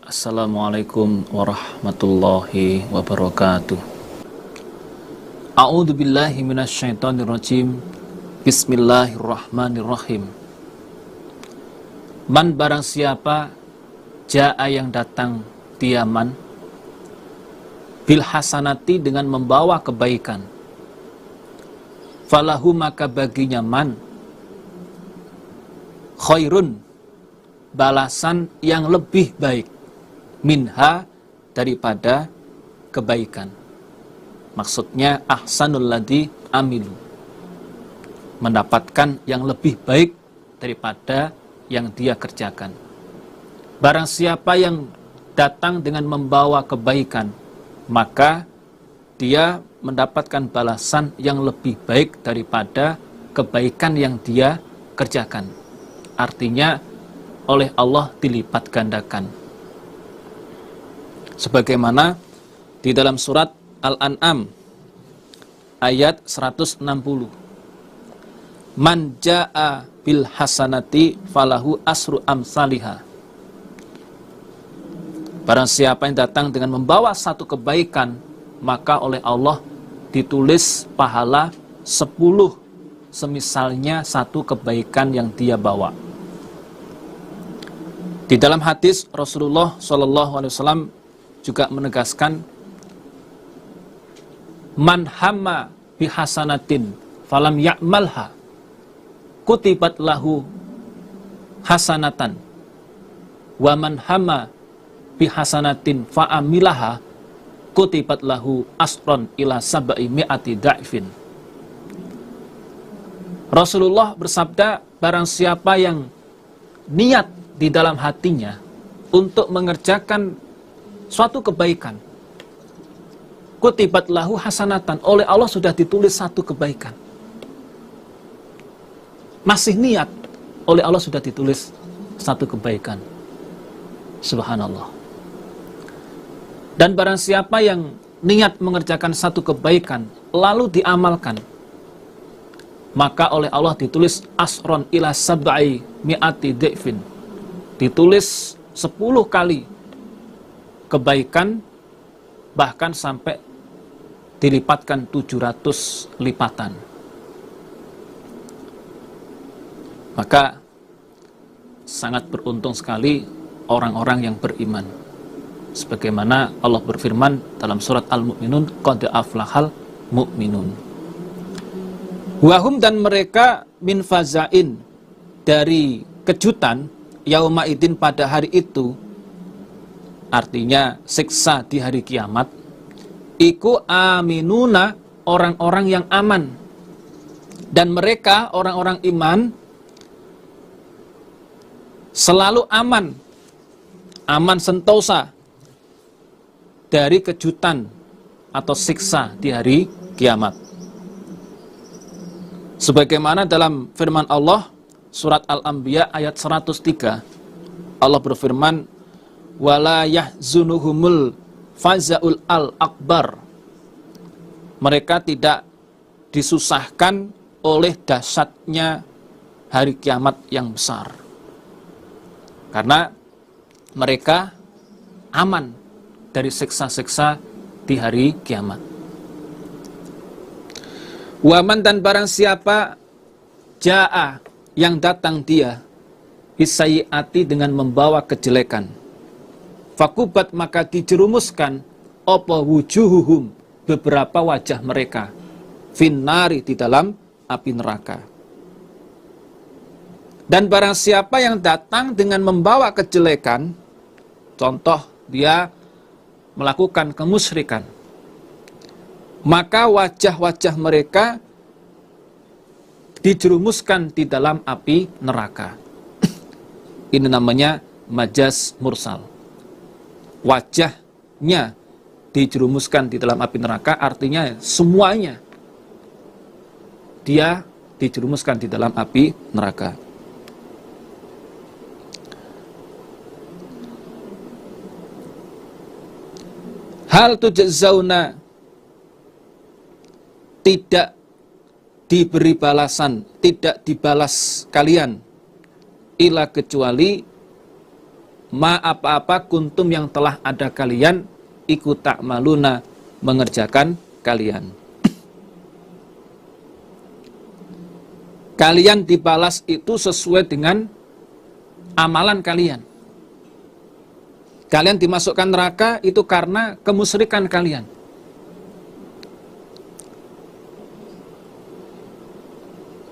Assalamualaikum warahmatullahi wabarakatuh. A'udzu billahi minasyaitonir rajim. Bismillahirrahmanirrahim. Man barang siapa jaa yang datang dia man bil hasanati dengan membawa kebaikan, falahu maka baginya man khairun balasan yang lebih baik minha daripada kebaikan. Maksudnya ahsanul ladzi amilu, mendapatkan yang lebih baik daripada yang dia kerjakan. Barang siapa yang datang dengan membawa kebaikan, maka dia mendapatkan balasan yang lebih baik daripada kebaikan yang dia kerjakan. Artinya oleh Allah dilipat gandakan. Sebagaimana di dalam surat Al-An'am ayat 160. Man jaa bil hasanati falahu asru amsalihha. Barang siapa yang datang dengan membawa satu kebaikan, maka oleh Allah ditulis pahala 10 semisalnya satu kebaikan yang dia bawa. Di dalam hadis Rasulullah SAW juga menegaskan, man hamma bihasanatin falam ya'malha kutibat lahu hasanatan wa man hamma bihasanatin fa'amilaha kutibat lahu asron ila sab'i mi'ati da'ifin. Rasulullah bersabda, barang siapa yang niat di dalam hatinya untuk mengerjakan suatu kebaikan, kutibat lahu hasanatan, oleh Allah sudah ditulis satu kebaikan. Masih niat, oleh Allah sudah ditulis satu kebaikan. Subhanallah. Dan barang siapa yang niat mengerjakan satu kebaikan lalu diamalkan, maka oleh Allah ditulis asron ila sab'i mi'ati dhifin, ditulis 10 kali kebaikan, bahkan sampai dilipatkan 700 lipatan. Maka sangat beruntung sekali orang-orang yang beriman. Sebagaimana Allah berfirman dalam surat Al-Mu'minun, qad aflahal mu'minun. Wahum, dan mereka min fazain, dari kejutan, yauma idin pada hari itu, artinya siksa di hari kiamat, iku aminuna, orang-orang yang aman. Dan mereka orang-orang iman selalu aman, aman sentosa dari kejutan atau siksa di hari kiamat. Sebagaimana dalam firman Allah surat Al-Anbiya ayat 103, Allah berfirman, wala yahzunuhumul faza'ul al-akbar, mereka tidak disusahkan oleh dahsyatnya hari kiamat yang besar, karena mereka aman dari siksa-siksa di hari kiamat. Waman, dan barang siapa jaa yang datang dia bisayiati dengan membawa kejelekan, fakubat maka dijerumuskan apa wujuhuhum, beberapa wajah mereka, finnari, di dalam api neraka. Dan barang siapa yang datang dengan membawa kejelekan, contoh dia melakukan kemusyrikan, maka wajah-wajah mereka dijerumuskan di dalam api neraka. Ini namanya majaz mursal. Wajahnya dijerumuskan di dalam api neraka, artinya semuanya dia dijerumuskan di dalam api neraka. Hal tujzauna, tidak diberi balasan, tidak dibalas kalian, ila kecuali ma apa-apa kuntum yang telah ada kalian ikut ta'maluna mengerjakan kalian. Kalian dibalas itu sesuai dengan amalan kalian. Kalian dimasukkan neraka itu karena kemusyrikan kalian.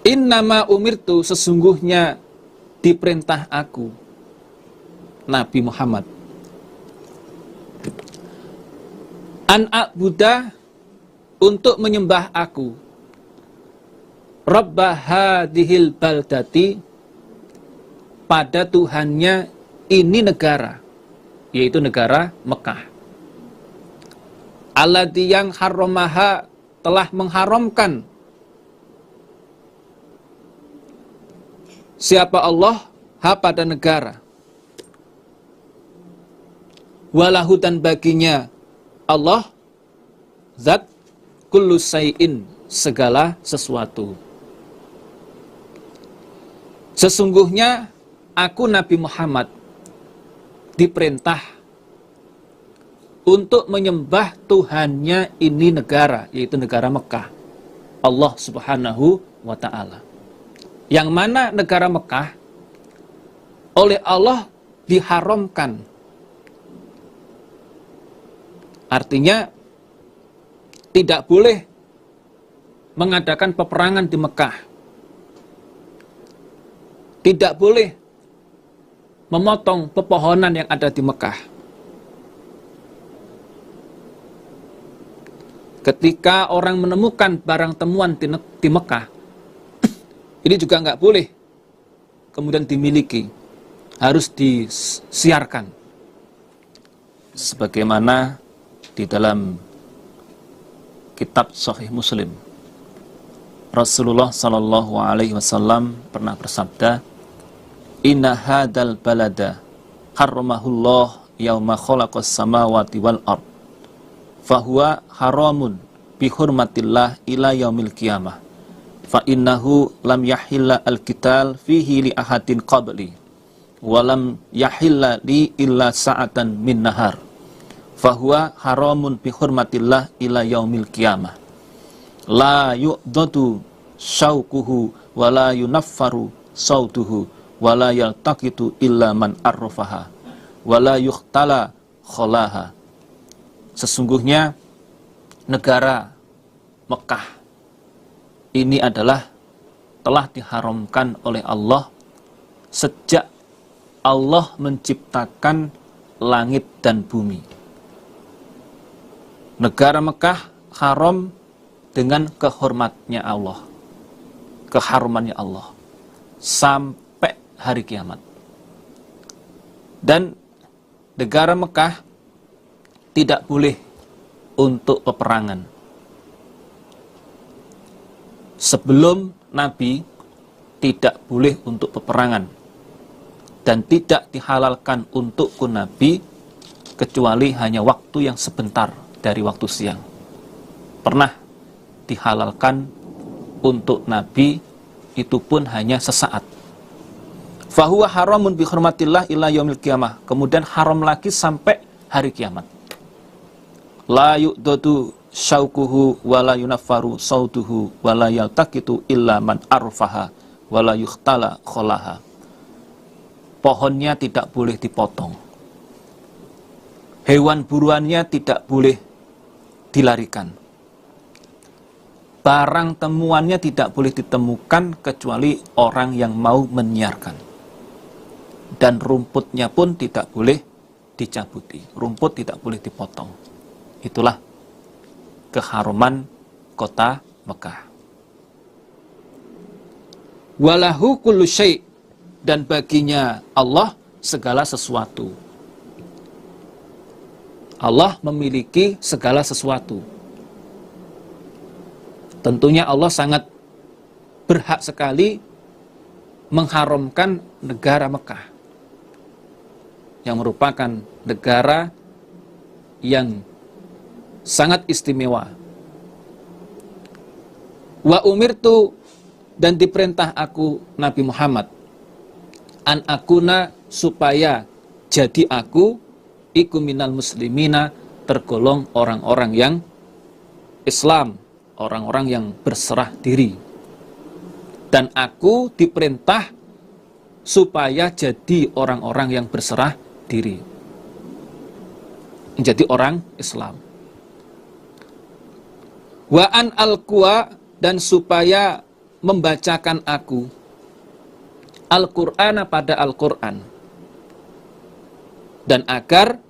Innama umirtu, sesungguhnya diperintah aku, Nabi Muhammad, an a'budah, untuk menyembah aku, Rabba hadhil baldati, pada Tuhannya ini negara, yaitu negara Mekah. Alladzi yang harramaha, telah mengharamkan. Siapa Allah? Ha, pada negara. Walahu, dan baginya Allah, zat kullu syai'in, segala sesuatu. Sesungguhnya aku Nabi Muhammad diperintah untuk menyembah Tuhannya ini negara, yaitu negara Mekah, Allah Subhanahu wa ta'ala. Yang mana negara Mekah oleh Allah diharamkan. Artinya tidak boleh mengadakan peperangan di Mekah. Tidak boleh memotong pepohonan yang ada di Mekah. Ketika orang menemukan barang temuan di Mekah, ini juga nggak boleh kemudian dimiliki, harus disiarkan. Sebagaimana di dalam kitab Sahih Muslim, Rasulullah Sallallahu Alaihi Wasallam pernah bersabda, Inna hadal balada harramahullah yauma khalaqas samawati wal ard, fahuwa haramun bihurmatillah ila yaumil qiyamah. Fa innahu lam yahilla al-qital fihi li ahadin qabli wa lam yahilla li illa sa'atan min nahar, fahuwa haramun bi hurmatillah ila yaumil qiyamah, la yu'dadu syaukuhu wa la yunaffaru sautuhu wa la yaltaqitu illa man arrafaha wa la yukhtala khalaha. Sesungguhnya negara Mekah ini adalah telah diharamkan oleh Allah sejak Allah menciptakan langit dan bumi. Negara Mekah haram dengan kehormatnya Allah, keharumannya Allah sampai hari kiamat. Dan negara Mekah tidak boleh untuk peperangan. Sebelum Nabi tidak boleh untuk peperangan dan tidak dihalalkan untukku Nabi kecuali hanya waktu yang sebentar dari waktu siang. Pernah dihalalkan untuk Nabi, itu pun hanya sesaat. Fahuwa haramun bi hurmatillah ila yaumil qiyamah, kemudian haram lagi sampai hari kiamat. La yu'dadu syaukuhu wala yunaffaru sautuhu wala yaltaqitu illa man arfaha wala yukhtala kholaha. Pohonnya tidak boleh dipotong, hewan buruannya tidak boleh dilarikan, barang temuannya tidak boleh ditemukan kecuali orang yang mau menyiarkan, dan rumputnya pun tidak boleh dicabuti, rumput tidak boleh dipotong. Itulah keharuman kota Mekah. Walahu kullu syai', dan baginya Allah segala sesuatu. Allah memiliki segala sesuatu. Tentunya Allah sangat berhak sekali mengharamkan negara Mekah, yang merupakan negara yang sangat istimewa. Wa umirtu, dan diperintah aku Nabi Muhammad, an akuna, supaya jadi aku iku minal muslimina, tergolong orang-orang yang Islam, orang-orang yang berserah diri. Dan aku diperintah supaya jadi orang-orang yang berserah diri, menjadi orang Islam. Wa an al-Qur'an, dan supaya membacakan aku Al-Qur'an pada Al-Qur'an, dan agar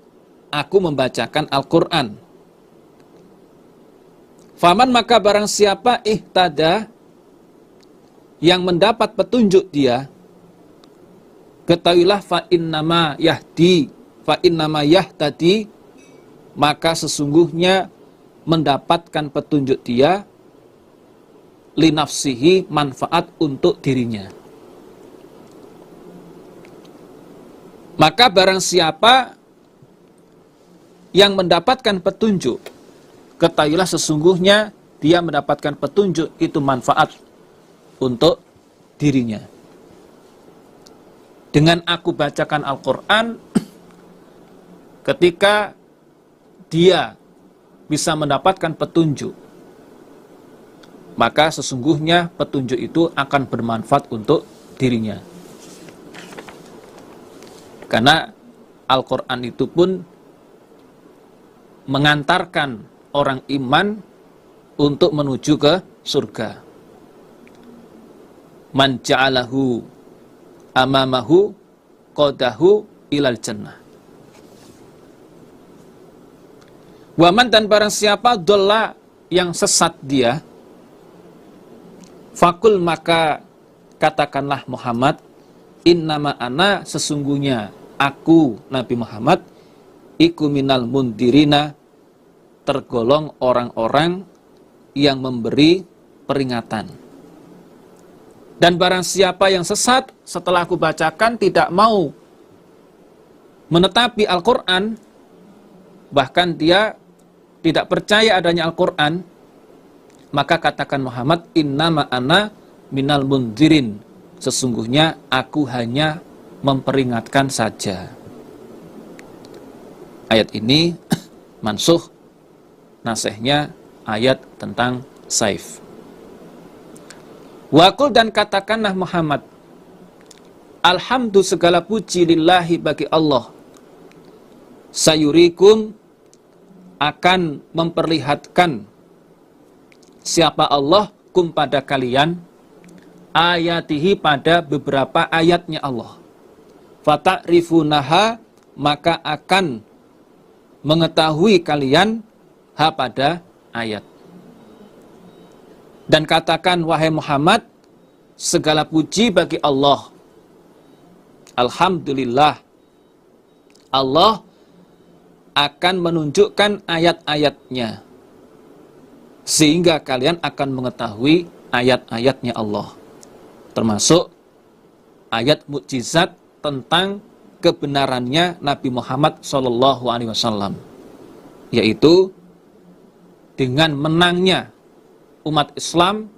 aku membacakan Al-Qur'an. Faman, maka barang siapa ihtada, yang mendapat petunjuk dia, ketahuilah fa innama yahtadi, maka sesungguhnya mendapatkan petunjuk dia linafsihi, manfaat untuk dirinya. Maka barang siapa yang mendapatkan petunjuk, ketahuilah sesungguhnya dia mendapatkan petunjuk itu manfaat untuk dirinya. Dengan aku bacakan Al-Quran, ketika dia bisa mendapatkan petunjuk, maka sesungguhnya petunjuk itu akan bermanfaat untuk dirinya. Karena Al-Quran itu pun mengantarkan orang iman untuk menuju ke surga. Man ja'alahu amamahu qadahu ilal jannah. Waman, dan barang siapa dolla, yang sesat dia, fakul, maka katakanlah Muhammad, innama ana, sesungguhnya aku Nabi Muhammad, iku minal mundirina, tergolong orang-orang yang memberi peringatan. Dan barang siapa yang sesat setelah aku bacakan, tidak mau menetapi Al-Quran, bahkan dia tidak percaya adanya Al-Quran, maka katakan Muhammad, innama ana minal mundirin, sesungguhnya aku hanya memperingatkan saja. Ayat ini mansukh, nasihnya ayat tentang saif. Waqul, dan katakanlah Muhammad, alhamdu, segala puji lillahi, bagi Allah, sayurikum, akan memperlihatkan siapa Allah, kum, pada kalian, ayatihi, pada beberapa ayatnya Allah, fata'rifunaha, maka akan mengetahui kalian ha, pada ayat. Dan katakan, wahai Muhammad, segala puji bagi Allah, alhamdulillah, Allah akan menunjukkan ayat-ayatnya, sehingga kalian akan mengetahui ayat-ayatnya Allah, termasuk ayat mukjizat tentang kebenarannya Nabi Muhammad SAW, yaitu dengan menangnya umat Islam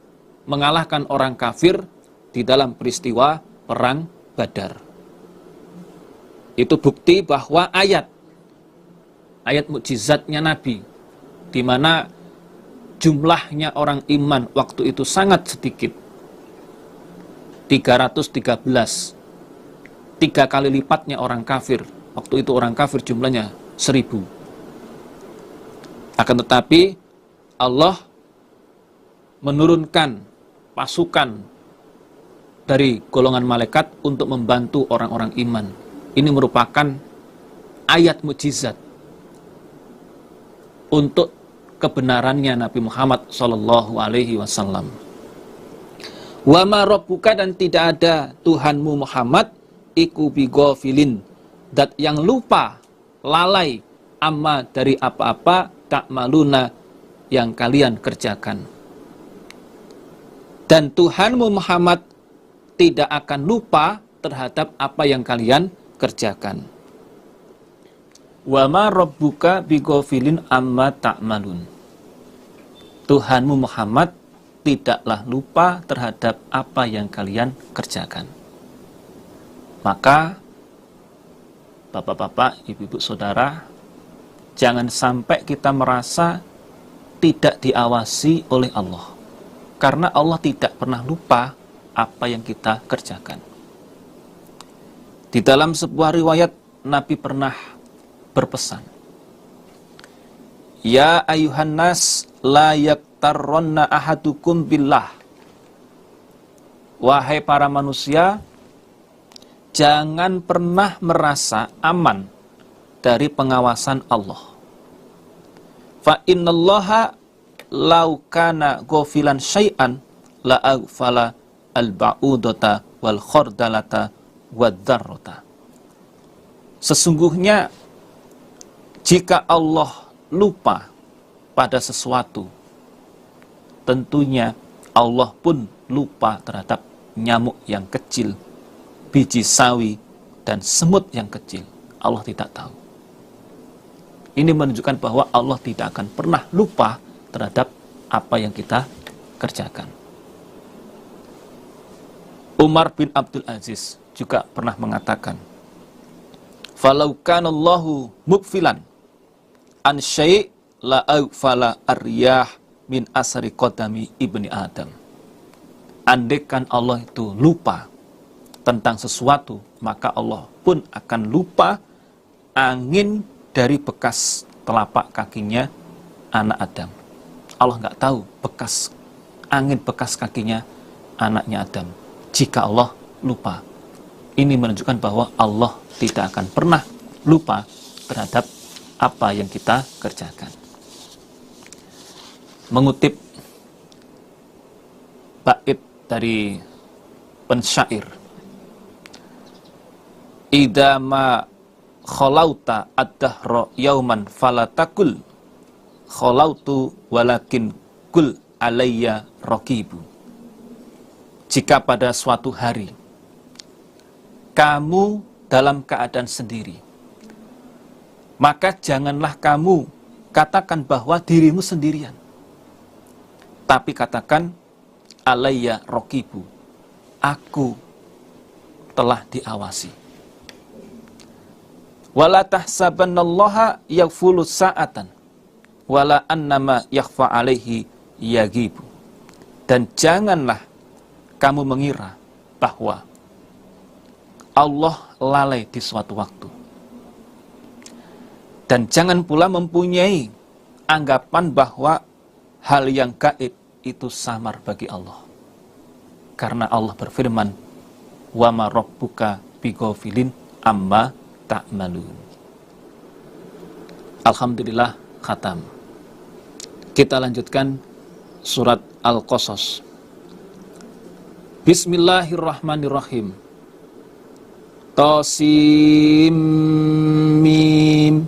mengalahkan orang kafir di dalam peristiwa perang Badar. Itu bukti bahwa ayat mukjizatnya Nabi, di mana jumlahnya orang iman waktu itu sangat sedikit, 313, 3 kali lipatnya orang kafir. Waktu itu orang kafir jumlahnya 1000. Akan tetapi Allah menurunkan pasukan dari golongan malaikat untuk membantu orang-orang iman. Ini merupakan ayat mukjizat untuk kebenarannya Nabi Muhammad SAW. Wa ma rabbuka, dan tidak ada Tuhanmu Muhammad, iku bighafilin, dat yang lupa, lalai, amma, dari apa-apa, ta'maluna, yang kalian kerjakan. Dan Tuhanmu Muhammad tidak akan lupa terhadap apa yang kalian kerjakan. Wa ma rabbuka bighafilin amma ta'malun. Tuhanmu Muhammad tidaklah lupa terhadap apa yang kalian kerjakan. Maka Bapak-bapak, ibu-ibu, saudara, jangan sampai kita merasa tidak diawasi oleh Allah. Karena Allah tidak pernah lupa apa yang kita kerjakan. Di dalam sebuah riwayat, Nabi pernah berpesan, "Ya ayuhan nas, la yaktarronna ahadukum billah." Wahai para manusia, jangan pernah merasa aman dari pengawasan Allah. Fa innallaha law kana ghafilan syai'an la aghfala al-ba'udata wal khardalata wad-dharrata. Sesungguhnya jika Allah lupa pada sesuatu, tentunya Allah pun lupa terhadap nyamuk yang kecil, biji sawi, dan semut yang kecil. Allah tidak tahu. Ini menunjukkan bahwa Allah tidak akan pernah lupa terhadap apa yang kita kerjakan. Umar bin Abdul Aziz juga pernah mengatakan, "Falau kanallahu mukfilan an syai' la aghfala ar-riyah min asri qadami ibni Adam." Andaikan Allah itu lupa tentang sesuatu, maka Allah pun akan lupa angin dari bekas telapak kakinya anak Adam. Allah nggak tahu bekas angin bekas kakinya anaknya Adam. Jika Allah lupa, ini menunjukkan bahwa Allah tidak akan pernah lupa terhadap apa yang kita kerjakan. Mengutip bait dari pensyair, "Idza ma khalauta ad-dahra yauman falatakul khalautu walakin kul alayya raqibu." Jika pada suatu hari kamu dalam keadaan sendiri, maka janganlah kamu katakan bahwa dirimu sendirian, tapi katakan alayya raqibu, aku telah diawasi. Wala tahsabannallaha yaghfulu sa'atan wala annama yakhfa alaihi yagibu. Dan janganlah kamu mengira bahwa Allah lalai di suatu waktu. Dan jangan pula mempunyai anggapan bahwa hal yang gaib itu samar bagi Allah. Karena Allah berfirman, "Wa ma rabbuka bighafilin amma ta'malun." Alhamdulillah, khatam. Kita lanjutkan surat Al-Qasas. Bismillahirrahmanirrahim. Tasim mim.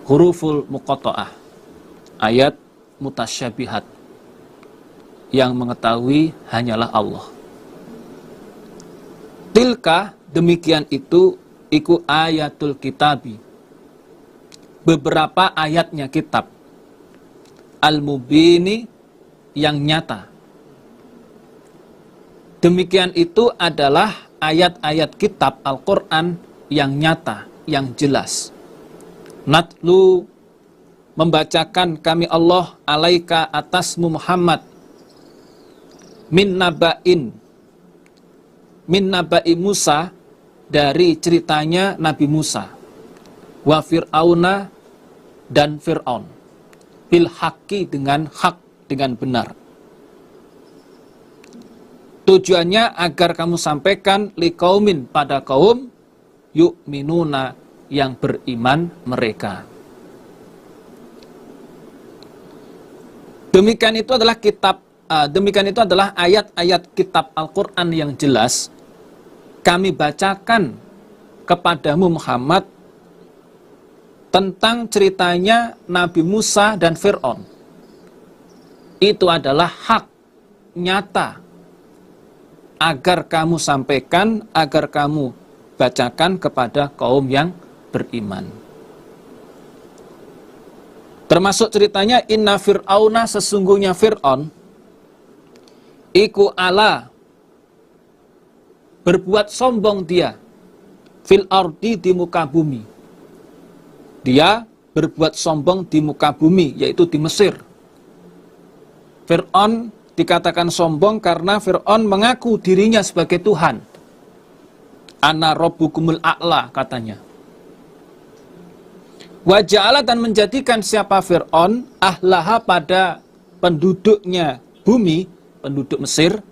Huruful muqatta'ah. Ayat mutasyabihat. Yang mengetahui hanyalah Allah. Tilka, demikian itu, iku ayatul kitabi. Beberapa ayatnya kitab. Al-mubini, yang nyata. Demikian itu adalah ayat-ayat kitab Al-Quran yang nyata, yang jelas. Natlu, membacakan kami Allah alaika atasmu Muhammad min naba'i Musa, dari ceritanya Nabi Musa, wa fir'auna, dan Fir'aun, bil haqqi, dengan hak, dengan benar. Tujuannya agar kamu sampaikan liqaumin, pada kaum yu'minuna, yang beriman mereka. Demikian itu adalah ayat-ayat kitab Al-Quran yang jelas. Kami bacakan kepadamu Muhammad tentang ceritanya Nabi Musa dan Fir'aun. Itu adalah hak nyata agar kamu sampaikan, agar kamu bacakan kepada kaum yang beriman. Termasuk ceritanya, inna fir'auna, sesungguhnya Fir'aun, iku ala, berbuat sombong dia, fil ardi, di muka bumi. Dia berbuat sombong di muka bumi, yaitu di Mesir. Fir'aun dikatakan sombong karena Fir'aun mengaku dirinya sebagai Tuhan. Ana rabbukumul a'la, katanya. Wa ja'ala, dan menjadikan siapa Fir'aun, ahlaha, pada penduduknya bumi, penduduk Mesir,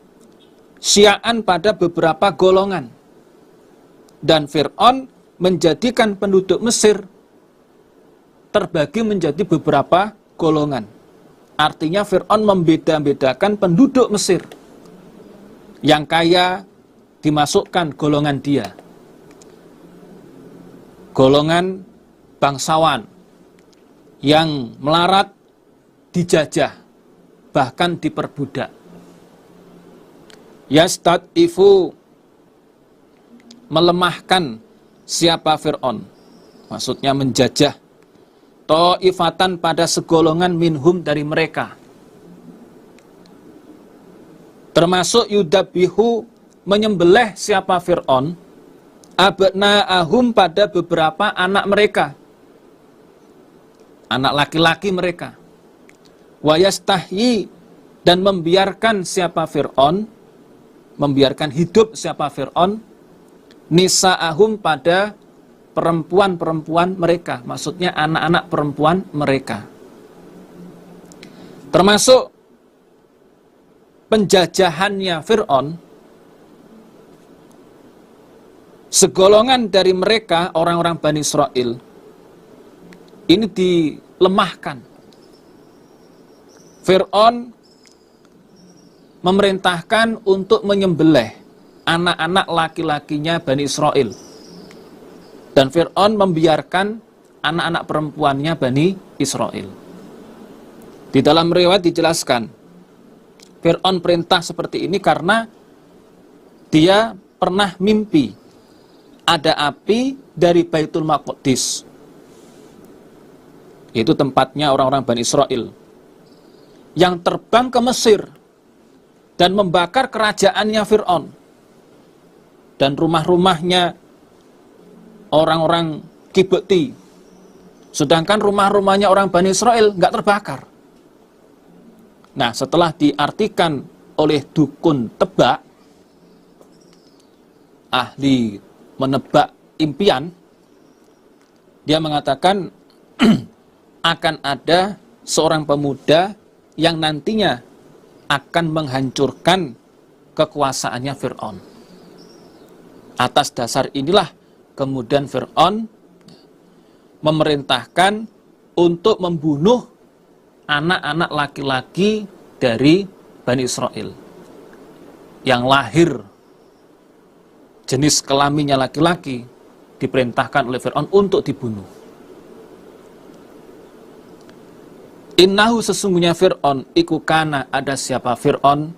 syia'an, pada beberapa golongan. Dan Fir'aun menjadikan penduduk Mesir terbagi menjadi beberapa golongan. Artinya Fir'aun membeda-bedakan penduduk Mesir. Yang kaya dimasukkan golongan dia. Golongan bangsawan. Yang melarat dijajah, bahkan diperbudak. Yastad'ifu, melemahkan siapa Fir'aun. Maksudnya menjajah. Ta'ifatan, pada segolongan minhum, dari mereka. Termasuk yudabihu, menyembelih siapa Fir'aun, abna'ahum, pada beberapa anak mereka, anak laki-laki mereka. Wa yastahyi, dan membiarkan siapa Fir'aun, membiarkan hidup siapa Fir'aun, nisa'ahum, pada perempuan-perempuan mereka, maksudnya anak-anak perempuan mereka. Termasuk penjajahannya Fir'aun, segolongan dari mereka, orang-orang Bani Israel, ini dilemahkan. Fir'aun memerintahkan untuk menyembelih anak-anak laki-lakinya Bani Israel. Dan Fir'aun membiarkan anak-anak perempuannya Bani Israel. Di dalam riwayat dijelaskan, Fir'aun perintah seperti ini karena dia pernah mimpi ada api dari Baitul Maqdis, itu tempatnya orang-orang Bani Israel, yang terbang ke Mesir dan membakar kerajaannya Fir'aun dan rumah-rumahnya orang-orang Kibti, sedangkan rumah-rumahnya orang Bani Israel nggak terbakar. Nah, setelah diartikan oleh dukun tebak, ahli menebak impian, dia mengatakan akan ada seorang pemuda yang nantinya akan menghancurkan kekuasaannya Fir'aun. Atas dasar inilah kemudian Fir'aun memerintahkan untuk membunuh anak-anak laki-laki dari Bani Israel yang lahir jenis kelaminnya laki-laki, diperintahkan oleh Fir'aun untuk dibunuh. Innahu, sesungguhnya Fir'aun, iku kana, ada siapa Fir'aun,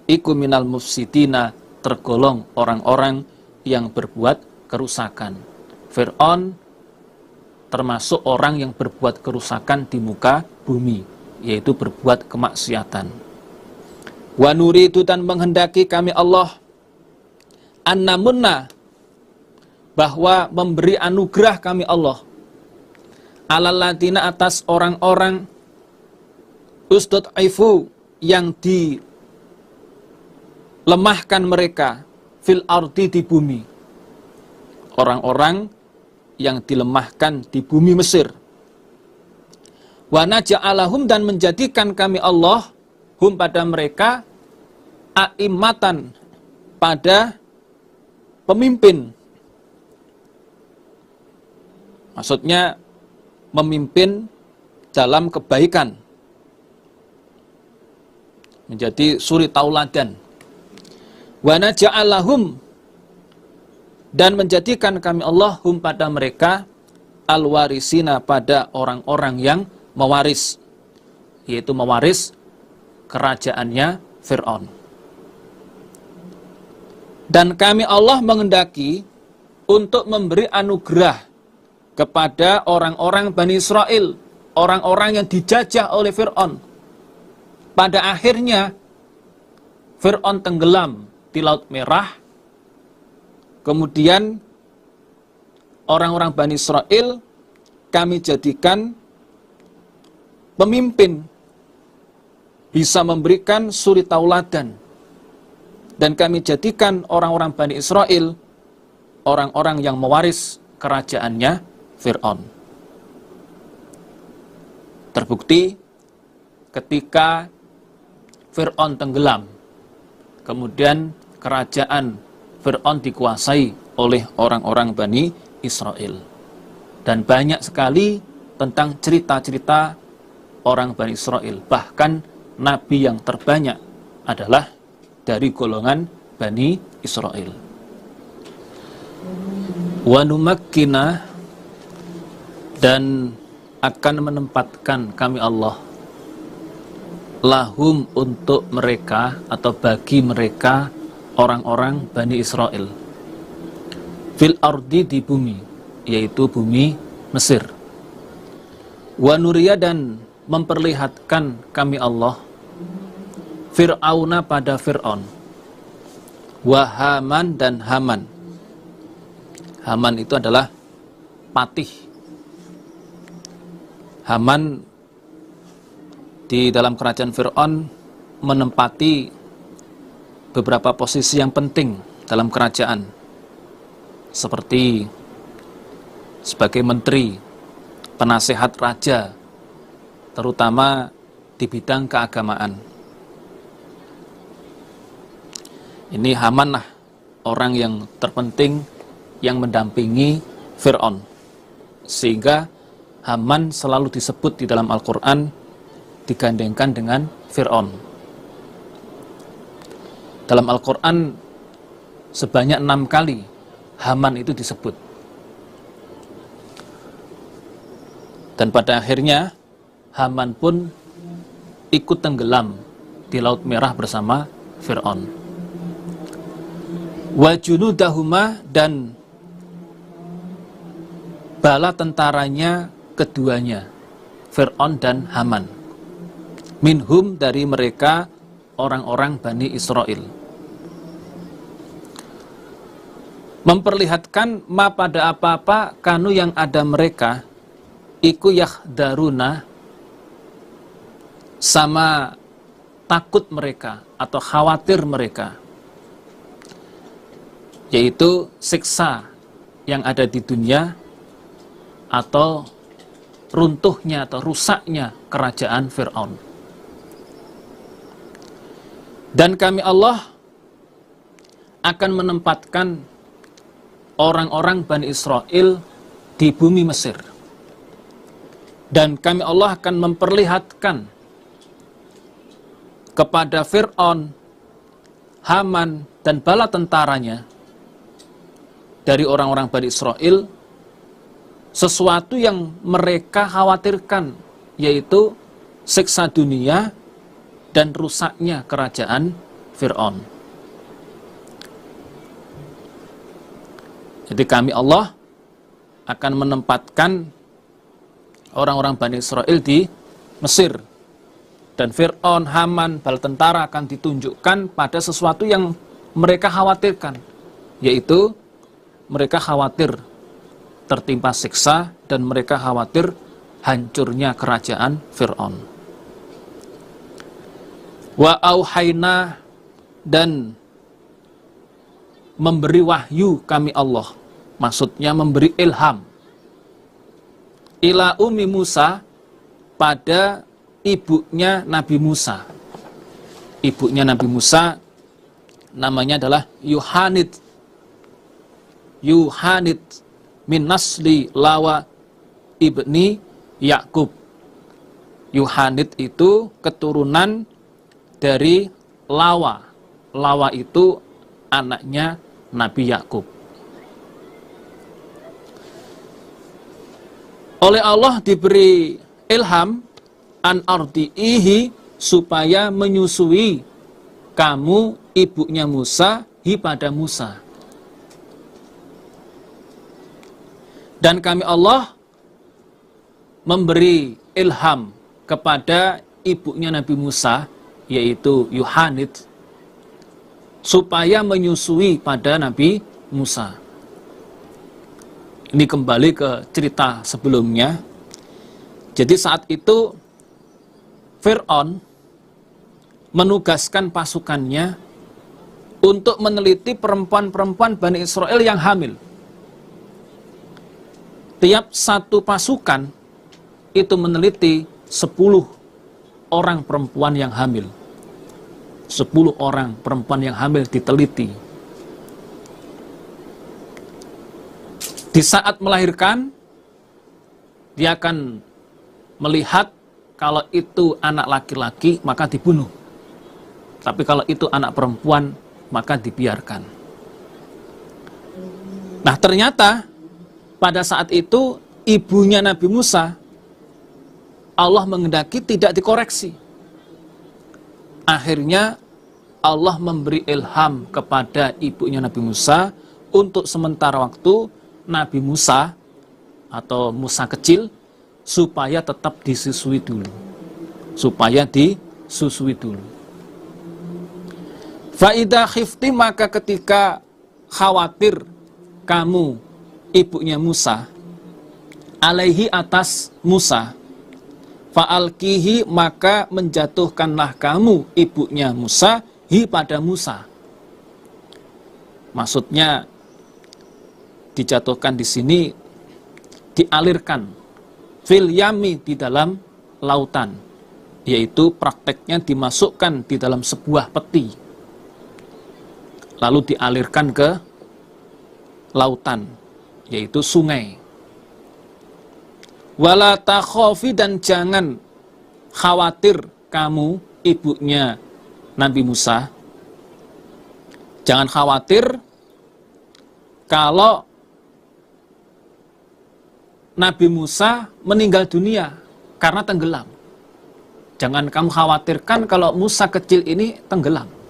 iku minal mufsidina, tergolong orang-orang yang berbuat kerusakan. Fir'aun termasuk orang yang berbuat kerusakan di muka bumi, yaitu berbuat kemaksiatan. Wa nuridu, dan menghendaki kami Allah, an-namunna, bahwa memberi anugerah kami Allah, alal ladina, atas orang-orang, ustud'ifu, yang dilemahkan mereka, fil ardi, di bumi. Orang-orang yang dilemahkan di bumi Mesir. Wa naja'alahum, dan menjadikan kami Allah, hum, pada mereka, a'immatan, pada pemimpin. Maksudnya memimpin dalam kebaikan, menjadi suri tauladan. Wa naja'alahum, dan menjadikan kami Allah, hum, pada mereka, al-warisina, pada orang-orang yang mewaris, yaitu mewaris kerajaannya Fir'aun. Dan kami Allah menghendaki untuk memberi anugerah kepada orang-orang Bani Israel, orang-orang yang dijajah oleh Fir'aun. Pada akhirnya Fir'aun tenggelam di Laut Merah, kemudian orang-orang Bani Israel kami jadikan pemimpin, bisa memberikan suri tauladan, dan kami jadikan orang-orang Bani Israel orang-orang yang mewaris kerajaannya Fir'aun. Terbukti ketika Fir'aun tenggelam, kemudian kerajaan Fir'aun dikuasai oleh orang-orang Bani Israel. Dan banyak sekali tentang cerita-cerita orang Bani Israel. Bahkan nabi yang terbanyak adalah dari golongan Bani Israel. Wa numakkina, dan akan menempatkan kami Allah lahum, untuk mereka atau bagi mereka orang-orang Bani Israel, fil ardi, di bumi, yaitu bumi Mesir. Wa nuriya, dan memperlihatkan kami Allah Fir'auna pada Fir'aun, wa Haman, dan Haman. Haman itu adalah patih. Haman di dalam kerajaan Fir'aun menempati beberapa posisi yang penting dalam kerajaan, seperti sebagai menteri, penasehat raja, terutama di bidang keagamaan. Ini Haman lah orang yang terpenting yang mendampingi Fir'aun, sehingga Haman selalu disebut di dalam Al-Quran digandengkan dengan Fir'aun. Dalam Al-Quran sebanyak 6 kali Haman itu disebut. Dan pada akhirnya Haman pun ikut tenggelam di Laut Merah bersama Fir'aun. Wa junudahuma, dan bala tentaranya keduanya, Fir'aun dan Haman. Minhum, dari mereka orang-orang Bani Israel. Memperlihatkan ma, pada apa-apa kanu yang ada mereka iku yakhdaruna, sama takut mereka atau khawatir mereka, yaitu siksa yang ada di dunia atau runtuhnya atau rusaknya kerajaan Fir'aun. Dan kami Allah akan menempatkan orang-orang Bani Israel di bumi Mesir. Dan kami Allah akan memperlihatkan kepada Fir'aun, Haman, dan bala tentaranya dari orang-orang Bani Israel sesuatu yang mereka khawatirkan, yaitu siksa dunia dan rusaknya kerajaan Fir'aun. Jadi kami Allah akan menempatkan orang-orang Bani Israel di Mesir, dan Fir'aun, Haman, bala tentara akan ditunjukkan pada sesuatu yang mereka khawatirkan, yaitu mereka khawatir tertimpa siksa dan mereka khawatir hancurnya kerajaan Fir'aun. Wa auhayna, dan memberi wahyu kami Allah, maksudnya memberi ilham, ila ummi Musa, pada ibunya Nabi Musa. Ibunya Nabi Musa namanya adalah Yuhanit. Yuhanit min nasli Lawa ibni Yakub. Yuhanit itu keturunan dari Lawa. Lawa itu anaknya Nabi Yakub. Oleh Allah diberi ilham an ardi'ihi, supaya menyusui kamu ibunya Musa hi pada Musa. Dan kami Allah memberi ilham kepada ibunya Nabi Musa, yaitu Yuhanit, supaya menyusui pada Nabi Musa. Ini kembali ke cerita sebelumnya. Jadi saat itu Fir'aun menugaskan pasukannya untuk meneliti perempuan-perempuan Bani Israel yang hamil. Tiap satu pasukan itu meneliti 10 orang perempuan yang hamil. 10 orang perempuan yang hamil diteliti. Di saat melahirkan, dia akan melihat kalau itu anak laki-laki, maka dibunuh. Tapi kalau itu anak perempuan, maka dibiarkan. Nah, ternyata pada saat itu ibunya Nabi Musa, Allah menghendaki tidak dikoreksi. Akhirnya Allah memberi ilham kepada ibunya Nabi Musa untuk sementara waktu Nabi Musa atau Musa kecil supaya tetap disusui dulu. Fa'idha khifti, maka ketika khawatir kamu ibunya Musa, alaihi atas Musa, fa'alkihi, maka menjatuhkanlah kamu ibunya Musa, hi pada Musa. Maksudnya dijatuhkan di sini, dialirkan fil yami, di dalam lautan, yaitu prakteknya dimasukkan di dalam sebuah peti lalu dialirkan ke lautan, yaitu sungai. Wala takhofi, dan jangan khawatir kamu ibunya Nabi Musa, jangan khawatir kalau Nabi Musa meninggal dunia karena tenggelam. Jangan kamu khawatirkan kalau Musa kecil ini tenggelam.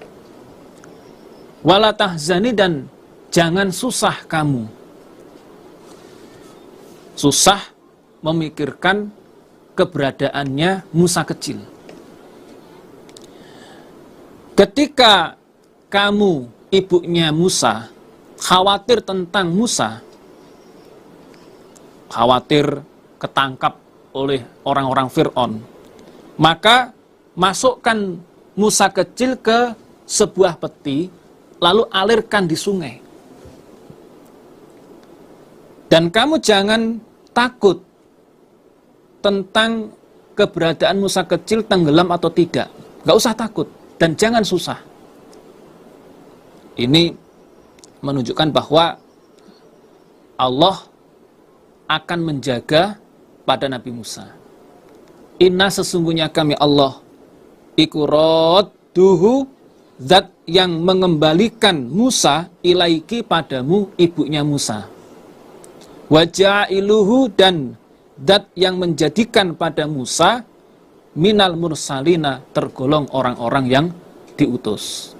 Wala tahzani, dan jangan susah kamu. Susah memikirkan keberadaannya Musa kecil. Ketika kamu ibunya Musa khawatir tentang Musa, khawatir ketangkap oleh orang-orang Fir'aun, maka masukkan Musa kecil ke sebuah peti, lalu alirkan di sungai. Dan kamu jangan takut tentang keberadaan Musa kecil tenggelam atau tidak. Gak usah takut, dan jangan susah. Ini menunjukkan bahwa Allah akan menjaga pada Nabi Musa. Inna, sesungguhnya kami Allah, ikuradduhu, zat yang mengembalikan Musa, ilaiki, padamu ibunya Musa. Waja'iluhu, dan zat yang menjadikan pada Musa, minal mursalina, tergolong orang-orang yang diutus.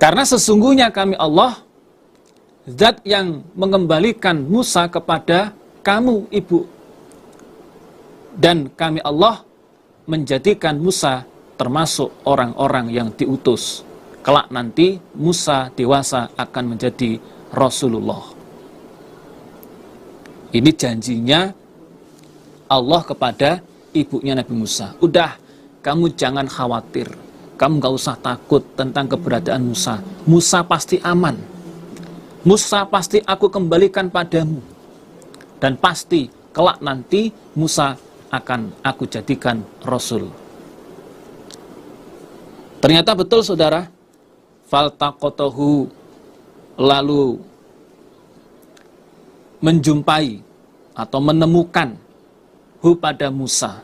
Karena sesungguhnya kami Allah, zat yang mengembalikan Musa kepada kamu ibu, dan kami Allah menjadikan Musa termasuk orang-orang yang diutus. Kelak nanti Musa dewasa akan menjadi Rasulullah. Ini janjinya Allah kepada ibunya Nabi Musa. Udah, kamu jangan khawatir, kamu gak usah takut tentang keberadaan Musa. Musa pasti aman. Musa pasti aku kembalikan padamu. Dan pasti kelak nanti Musa akan aku jadikan Rasul. Ternyata betul, saudara. Faltaqatahu, lalu menjumpai atau menemukan hu pada Musa,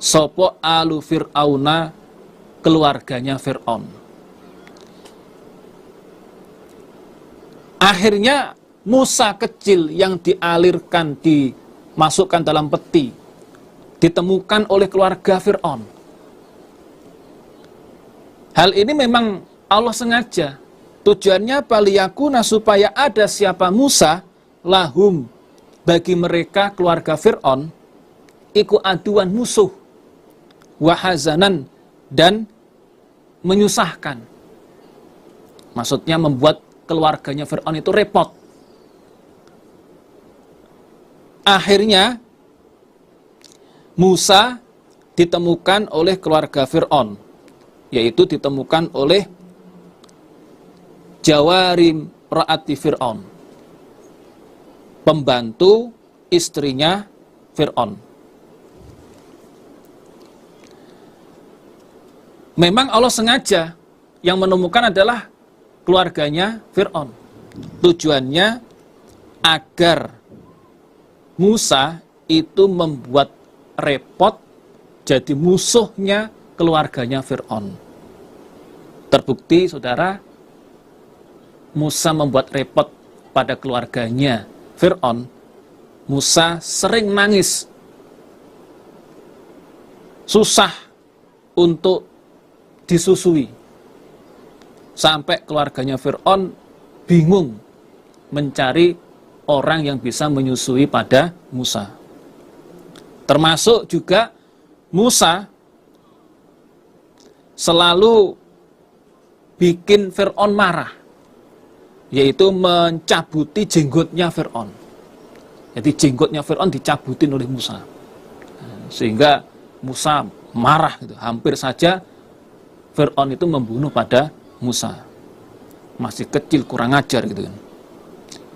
sopo alu Fir'auna, keluarganya Fir'aun. Akhirnya Musa kecil yang dialirkan, dimasukkan dalam peti, ditemukan oleh keluarga Fir'aun. Hal ini memang Allah sengaja. Tujuannya paliyakuna, supaya ada siapa Musa, lahum, bagi mereka keluarga Fir'aun, iku aduan, musuh, wahazanan, dan menyusahkan. Maksudnya membuat keluarganya Fir'aun itu repot. Akhirnya Musa ditemukan oleh keluarga Fir'aun, yaitu ditemukan oleh Jawarim Ra'ati Fir'aun, pembantu istrinya Fir'aun. Memang Allah sengaja yang menemukan adalah keluarganya Fir'aun. Tujuannya agar Musa itu membuat repot jadi musuhnya keluarganya Fir'aun. Terbukti, saudara, Musa membuat repot pada keluarganya Fir'aun. Musa sering nangis, susah untuk disusui, sampai keluarganya Fir'aun bingung mencari orang yang bisa menyusui pada Musa. Termasuk juga Musa selalu bikin Fir'aun marah, yaitu mencabuti jenggotnya Fir'aun. Jadi jenggotnya Fir'aun dicabutin oleh Musa, sehingga Musa marah gitu. Hampir saja Fir'aun itu membunuh pada Musa. Masih kecil, kurang ajar gitu kan.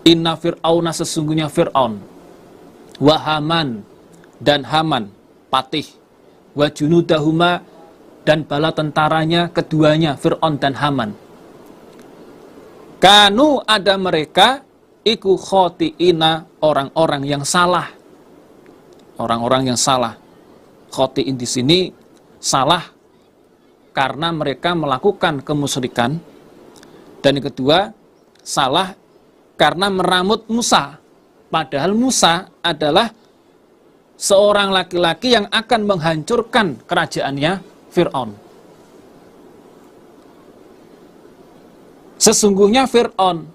Inna Fir'auna, sesungguhnya Fir'aun, wa Haman, dan Haman, Patih, wa junudahuma, dan bala tentaranya keduanya, Fir'aun dan Haman. Kanu, ada mereka, iku khoti'ina, orang-orang yang salah. Orang-orang yang salah. Khoti'in di sini salah karena mereka melakukan kemusyrikan, dan yang kedua salah karena meramut Musa, padahal Musa adalah seorang laki-laki yang akan menghancurkan kerajaannya Fir'aun. Sesungguhnya Fir'aun,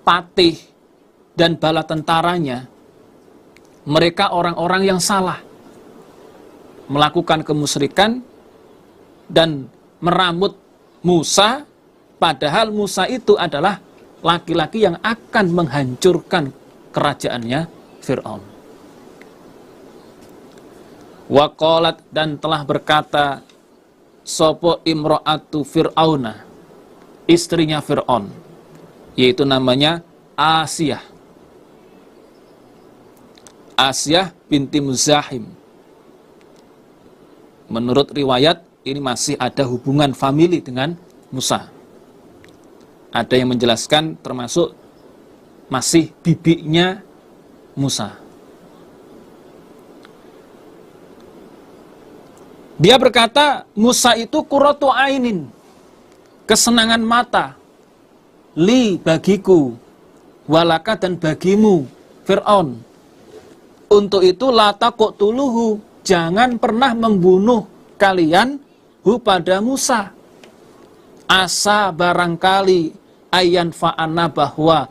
Patih, dan bala tentaranya, mereka orang-orang yang salah, melakukan kemusyrikan dan meramut Musa, padahal Musa itu adalah laki-laki yang akan menghancurkan kerajaannya Fir'aun. Waqalat, dan telah berkata sopo imro'atu Fir'auna, istrinya Fir'aun, yaitu namanya Asiyah. Asiyah binti Muzahim. Menurut riwayat, ini masih ada hubungan famili dengan Musa. Ada yang menjelaskan termasuk masih bibinya Musa. Dia berkata, Musa itu qurratu ainin, kesenangan mata, li, bagiku, walaka, dan bagimu Fir'aun. Untuk itu la taqtuluhu, jangan pernah membunuh kalian pada Musa. Asa, barangkali, ayan fa'ana, bahwa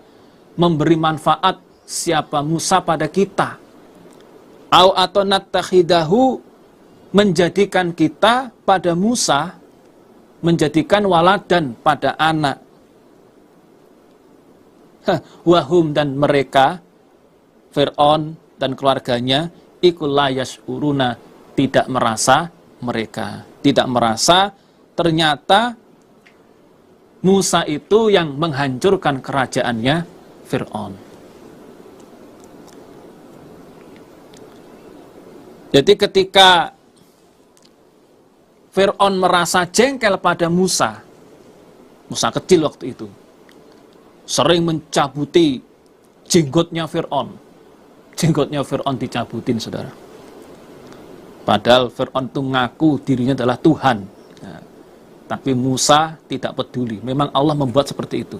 memberi manfaat siapa Musa pada kita. Au atau natakhidahu, menjadikan kita pada Musa, menjadikan waladan pada anak. Wahum, dan mereka, Fir'aun dan keluarganya, ikul la yash'uruna, tidak merasa, mereka tidak merasa ternyata Musa itu yang menghancurkan kerajaannya Fir'aun. Jadi ketika Fir'aun merasa jengkel pada Musa, Musa kecil waktu itu, sering mencabuti jenggotnya Fir'aun. Jenggotnya Fir'aun dicabutin, saudara. Padahal Fir'aun itu ngaku dirinya adalah Tuhan. Nah, tapi Musa tidak peduli. Memang Allah membuat seperti itu.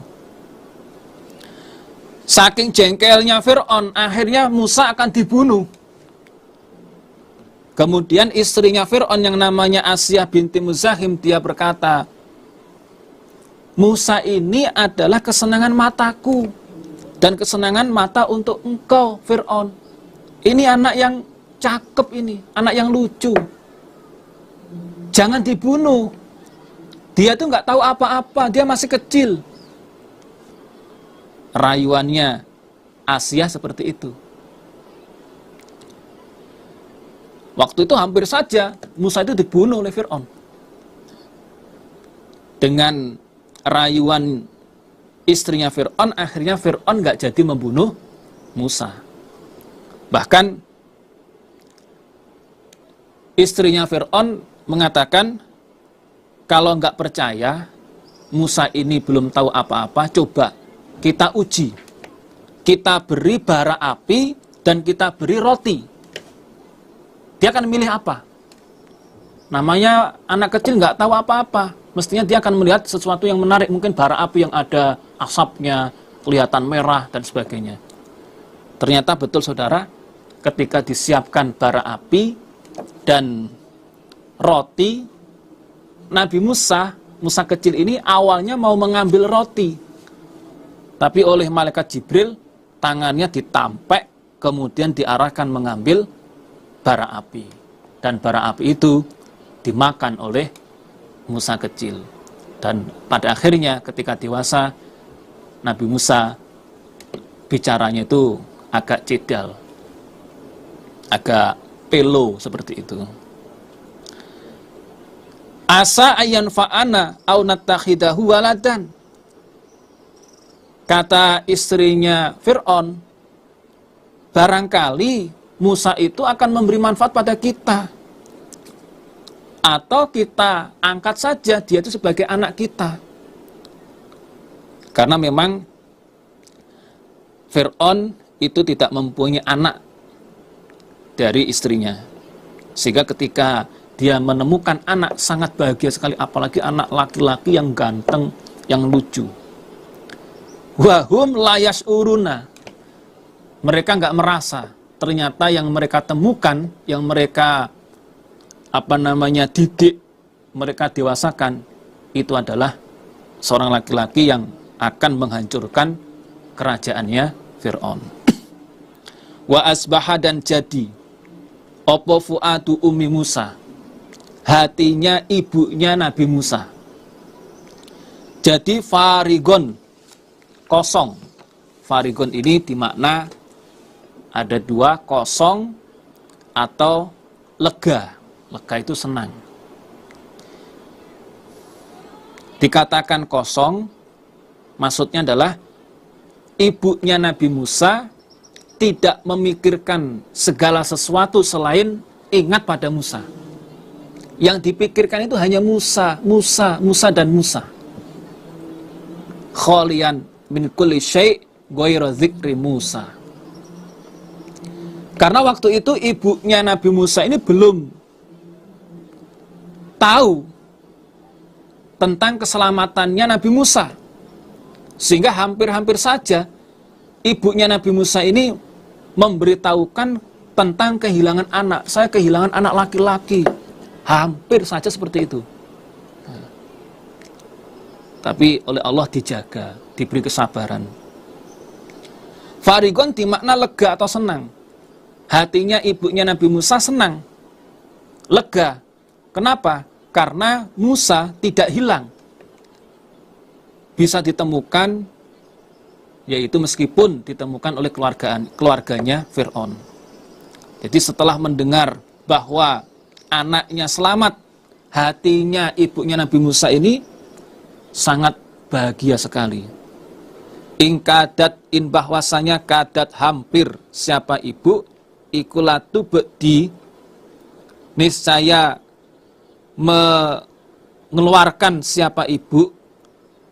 Saking jengkelnya Fir'aun, akhirnya Musa akan dibunuh. Kemudian istrinya Fir'aun yang namanya Asiyah binti Muzahim, dia berkata, Musa ini adalah kesenangan mataku dan kesenangan mata untuk engkau, Fir'aun. Ini anak yang cakep, ini anak yang lucu. Jangan dibunuh. Dia tuh nggak tahu apa-apa, dia masih kecil. rayuannya Asia seperti itu. Waktu itu hampir saja Musa itu dibunuh oleh Fir'aun. Dengan rayuan istrinya Fir'aun, akhirnya Fir'aun nggak jadi membunuh Musa. Bahkan istrinya Fir'aun mengatakan, kalau nggak percaya Musa ini belum tahu apa-apa, coba kita uji. Kita beri bara api dan kita beri roti. Dia akan milih apa? Namanya anak kecil nggak tahu apa-apa. Mestinya dia akan melihat sesuatu yang menarik. Mungkin bara api yang ada asapnya, kelihatan merah, dan sebagainya. Ternyata betul saudara, ketika disiapkan bara api dan roti, Nabi Musa kecil ini awalnya mau mengambil roti. Tapi oleh malaikat Jibril, tangannya ditampek, kemudian diarahkan mengambil bara api. Dan bara api itu dimakan oleh Musa kecil. Dan pada akhirnya ketika dewasa, Nabi Musa bicaranya itu agak cedal, agak pelo seperti itu. Asa ayyan fa'ana au nattakhidahu waladan. Kata istrinya Fir'aun, barangkali Musa itu akan memberi manfaat pada kita. Atau kita angkat saja dia itu sebagai anak kita. Karena memang Fir'aun itu tidak mempunyai anak dari istrinya. Sehingga ketika dia menemukan anak, sangat bahagia sekali. Apalagi anak laki-laki yang ganteng, yang lucu. Wahum layas uruna. Mereka nggak merasa. Ternyata yang mereka temukan, yang mereka didik, mereka dewasakan, itu adalah seorang laki-laki yang akan menghancurkan kerajaannya Fir'aun. Wa asbaha, dan jadi opo fu'adu ummi Musa, hatinya ibunya Nabi Musa. Jadi farigon, kosong. Farigon ini dimakna ada dua, kosong atau lega. Lega itu senang. Dikatakan kosong, maksudnya adalah ibunya Nabi Musa tidak memikirkan segala sesuatu selain ingat pada Musa. Yang dipikirkan itu hanya Musa, Musa dan Musa. Kholian min kulli syai' ghairu dzikri Musa. Karena waktu itu ibunya Nabi Musa ini belum tahu tentang keselamatannya Nabi Musa. Sehingga hampir-hampir saja ibunya Nabi Musa ini memberitahukan tentang kehilangan anak. Saya kehilangan anak laki-laki. Hampir saja seperti itu. Tapi oleh Allah dijaga, diberi kesabaran. Farigon dimakna lega atau senang. Hatinya ibunya Nabi Musa senang, lega. Kenapa? Karena Musa tidak hilang. Bisa ditemukan, yaitu meskipun ditemukan oleh keluarganya Fir'aun. Jadi setelah mendengar bahwa anaknya selamat, hatinya ibunya Nabi Musa ini sangat bahagia sekali. Ingkadat, bahwasanya kadat hampir siapa ibu, ikulatu bedi, niscaya mengeluarkan siapa ibu,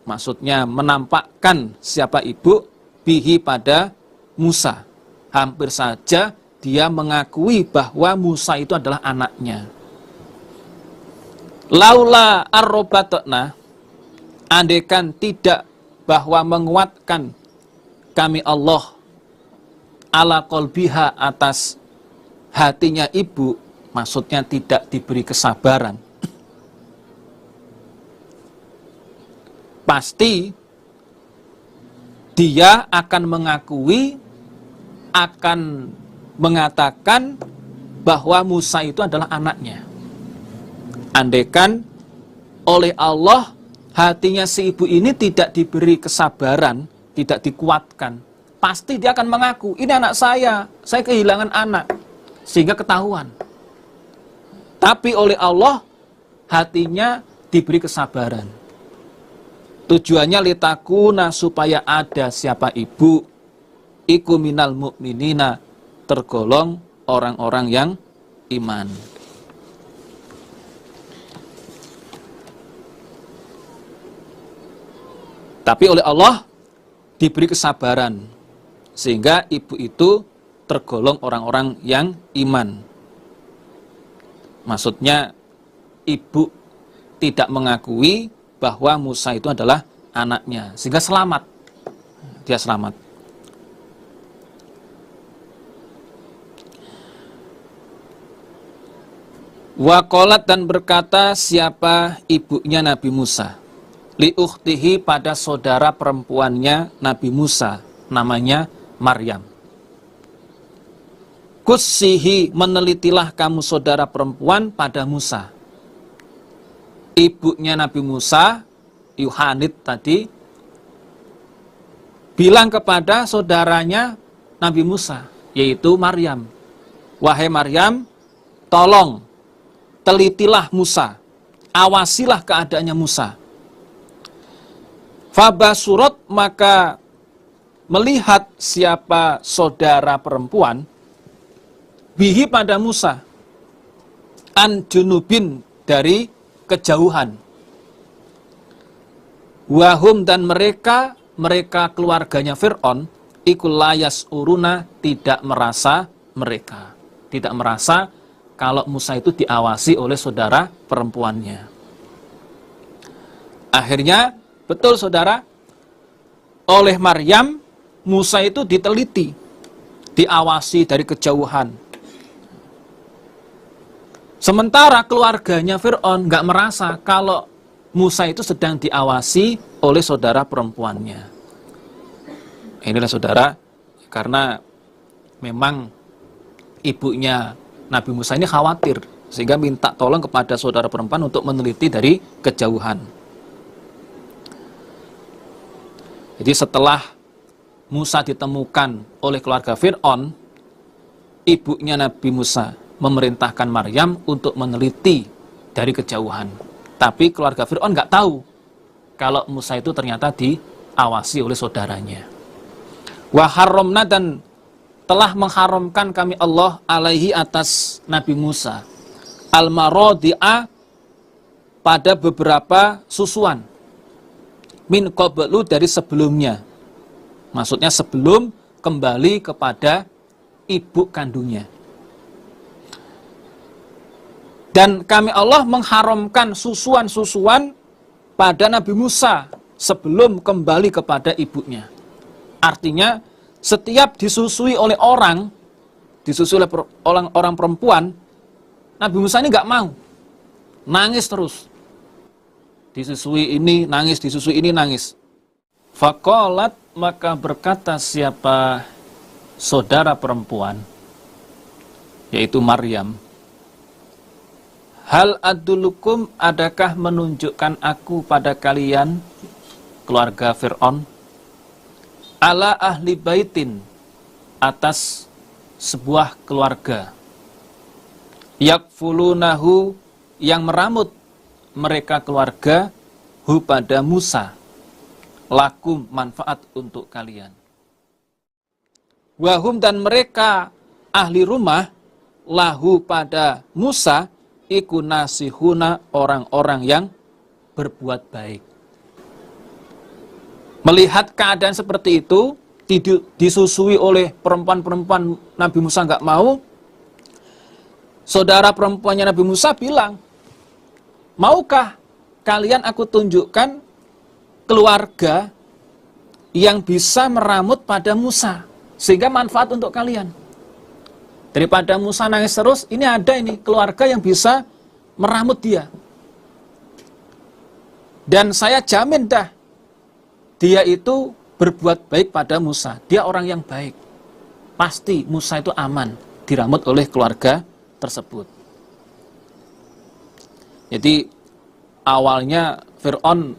maksudnya menampakkan siapa ibu, bihi pada Musa. Hampir saja dia mengakui bahwa Musa itu adalah anaknya. Laula arrobatna, andekan tidak bahwa menguatkan kami Allah ala qalbiha, atas hatinya ibu, maksudnya tidak diberi kesabaran. Pasti dia akan mengakui, akan mengatakan bahwa Musa itu adalah anaknya. Andaikan oleh Allah hatinya si ibu ini tidak diberi kesabaran, tidak dikuatkan, pasti dia akan mengaku, ini anak saya kehilangan anak, sehingga ketahuan. Tapi oleh Allah, hatinya diberi kesabaran. Tujuannya litakuna, supaya ada siapa ibu, iku minal mu'minina, tergolong orang-orang yang iman. Tapi oleh Allah diberi kesabaran, sehingga ibu itu tergolong orang-orang yang iman. Maksudnya ibu tidak mengakui bahwa Musa itu adalah anaknya, sehingga selamat. Dia selamat. Waqalat, dan berkata siapa ibunya Nabi Musa, li ukhtihi, pada saudara perempuannya Nabi Musa, namanya Maryam. Kussihi, menelitilah kamu saudara perempuan pada Musa. Ibunya Nabi Musa, Yuhanit tadi, bilang kepada saudaranya Nabi Musa, yaitu Maryam, wahai Maryam, tolong telitilah Musa, awasilah keadaannya Musa. Fabasurat, maka melihat siapa saudara perempuan, bihi, pada Musa, an junubin, dari kejauhan. Wahum, dan mereka keluarganya Fir'aun, ikul layas uruna, tidak merasa kalau Musa itu diawasi oleh saudara perempuannya. Akhirnya, betul saudara, oleh Maryam, Musa itu diteliti, diawasi dari kejauhan. Sementara keluarganya Fir'aun nggak merasa kalau Musa itu sedang diawasi oleh saudara perempuannya. Inilah saudara, karena memang ibunya Nabi Musa ini khawatir, sehingga minta tolong kepada saudara perempuan untuk meneliti dari kejauhan. Jadi setelah Musa ditemukan oleh keluarga Fir'aun, ibunya Nabi Musa memerintahkan Maryam untuk meneliti dari kejauhan. Tapi keluarga Fir'aun nggak tahu kalau Musa itu ternyata diawasi oleh saudaranya. Wa harramna, dan telah mengharamkan kami Allah alaihi, atas Nabi Musa, al-maradi'a, pada beberapa susuan, min qablu, dari sebelumnya. Maksudnya sebelum kembali kepada ibu kandungnya. Dan kami Allah mengharamkan susuan-susuan pada Nabi Musa sebelum kembali kepada ibunya. Artinya setiap disusui oleh orang, disusui oleh orang perempuan, Nabi Musa ini nggak mau, nangis terus. Disusui ini nangis, disusui ini nangis. Faqalat, maka berkata siapa saudara perempuan, yaitu Maryam, hal adulukum, adakah menunjukkan aku pada kalian, keluarga Fir'aun, ala ahli baitin, atas sebuah keluarga, yakfulunahu, yang meramut mereka keluarga, hu, pada Musa, lakum, manfaat untuk kalian. Wahum, dan mereka ahli rumah, lahu, pada Musa, iku nasihuna, orang-orang yang berbuat baik. Melihat keadaan seperti itu, disusui oleh perempuan-perempuan Nabi Musa nggak mau, saudara perempuannya Nabi Musa bilang, maukah kalian aku tunjukkan keluarga yang bisa meramut pada Musa, sehingga manfaat untuk kalian. Daripada Musa nangis terus, ini ada ini keluarga yang bisa meramut dia. Dan saya jamin dah, dia itu berbuat baik pada Musa. Dia orang yang baik. Pasti Musa itu aman diramut oleh keluarga tersebut. Jadi awalnya Fir'aun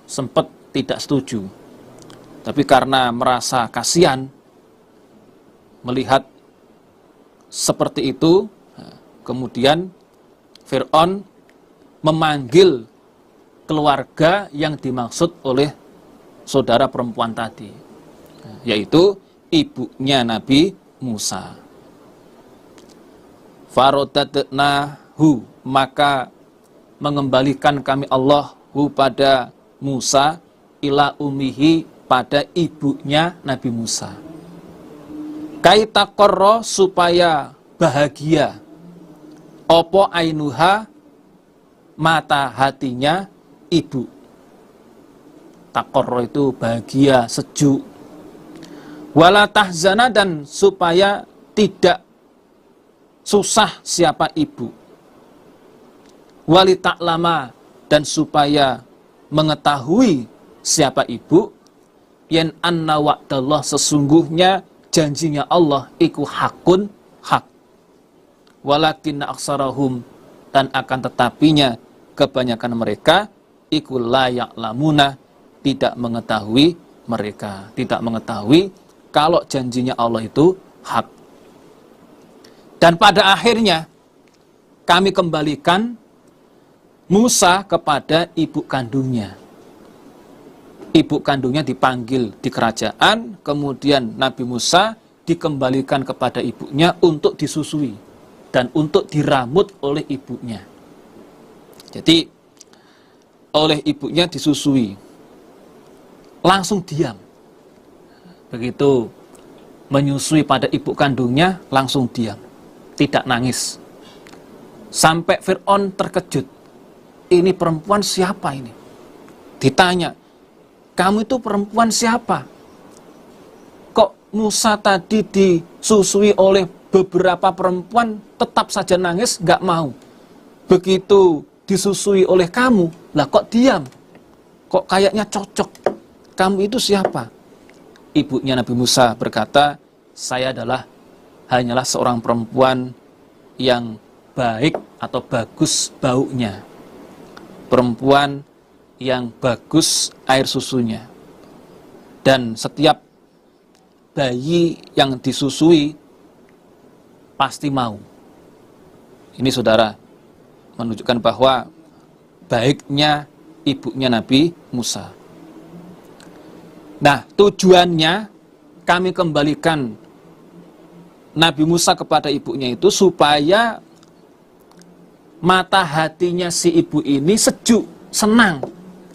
sempat tidak setuju. Tapi karena merasa kasihan melihat seperti itu, kemudian Fir'aun memanggil keluarga yang dimaksud oleh saudara perempuan tadi, yaitu ibunya Nabi Musa. Farodatnahu, maka mengembalikan kami Allah pada Musa ila umihi, pada ibunya Nabi Musa. Kaitaqarra, supaya bahagia, opo ainuha, mata hatinya ibu. Taqarra itu bahagia, sejuk. Wala tahzana, dan supaya tidak susah siapa ibu. Wali ta'lama, dan supaya mengetahui siapa ibu, yen anna wa'dallah, sesungguhnya janjinya Allah iku hakun, hak. Walakinna aksarahum, dan akan tetapinya kebanyakan mereka iku la ya'lamuna, tidak mengetahui, mereka tidak mengetahui kalau janjinya Allah itu hak. Dan pada akhirnya kami kembalikan Musa kepada ibu kandungnya. Ibu kandungnya dipanggil di kerajaan, kemudian Nabi Musa dikembalikan kepada ibunya untuk disusui dan untuk diramut oleh ibunya. Jadi oleh ibunya disusui, langsung diam. Begitu menyusui pada ibu kandungnya, langsung diam, tidak nangis. Sampai Fir'aun terkejut, ini perempuan siapa ini? Ditanya, kamu itu perempuan siapa? Kok Musa tadi disusui oleh beberapa perempuan tetap saja nangis, gak mau. Begitu disusui oleh kamu, lah kok diam? Kok kayaknya cocok? Kamu itu siapa? Ibunya Nabi Musa berkata, saya hanyalah seorang perempuan yang baik atau bagus baunya. Perempuan yang bagus air susunya. Dan setiap bayi yang disusui pasti mau. Ini saudara menunjukkan bahwa baiknya ibunya Nabi Musa. Nah, tujuannya kami kembalikan Nabi Musa kepada ibunya itu supaya mata hatinya si ibu ini sejuk, senang.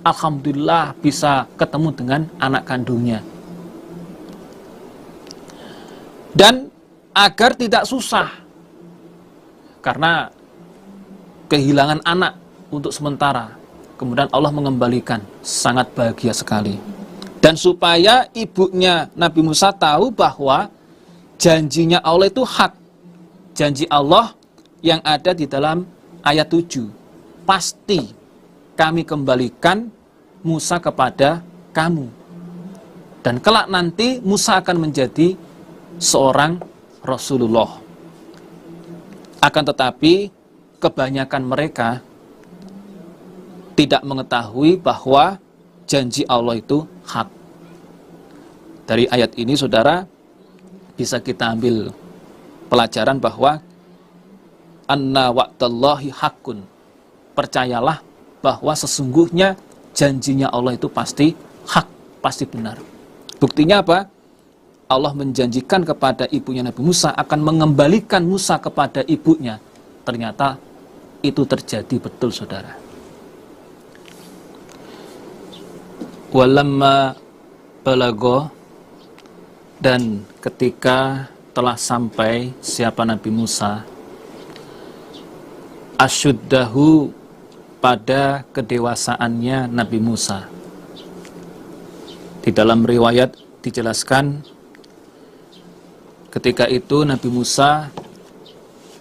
Alhamdulillah bisa ketemu dengan anak kandungnya. Dan agar tidak susah, karena kehilangan anak untuk sementara, kemudian Allah mengembalikan, sangat bahagia sekali. Dan supaya ibunya Nabi Musa tahu bahwa janjinya Allah itu hak. Janji Allah yang ada di dalam ayat 7. Pasti kami kembalikan Musa kepada kamu. Dan kelak nanti Musa akan menjadi seorang Rasulullah. Akan tetapi kebanyakan mereka tidak mengetahui bahwa janji Allah itu hak. Dari ayat ini saudara bisa kita ambil pelajaran bahwa anna wa'dallahi hakun. Percayalah bahwa sesungguhnya janjinya Allah itu pasti hak, pasti benar. Buktinya apa? Allah menjanjikan kepada ibunya Nabi Musa akan mengembalikan Musa kepada ibunya. Ternyata itu terjadi betul saudara. Walamma balago, dan ketika telah sampai siapa Nabi Musa asyuddahu, pada kedewasaannya Nabi Musa. Di dalam riwayat dijelaskan ketika itu Nabi Musa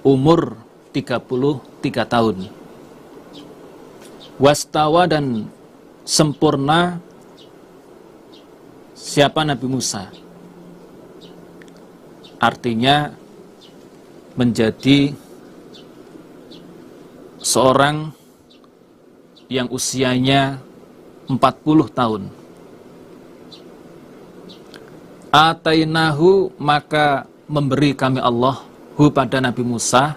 umur 33 tahun. Wastawa, dan sempurna siapa Nabi Musa. Artinya menjadi seorang yang usianya 40 tahun. Atainahu, maka memberi kami Allah hu pada Nabi Musa,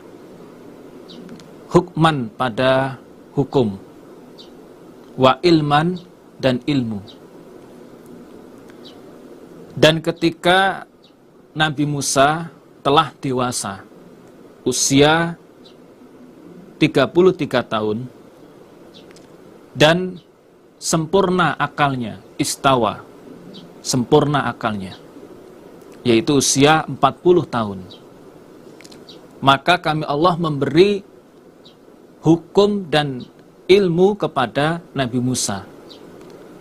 hukman pada hukum, wa ilman dan ilmu. Dan ketika Nabi Musa telah dewasa, usia 33 tahun, dan sempurna akalnya, istawa, sempurna akalnya, yaitu usia 40 tahun. Maka kami Allah memberi hukum dan ilmu kepada Nabi Musa,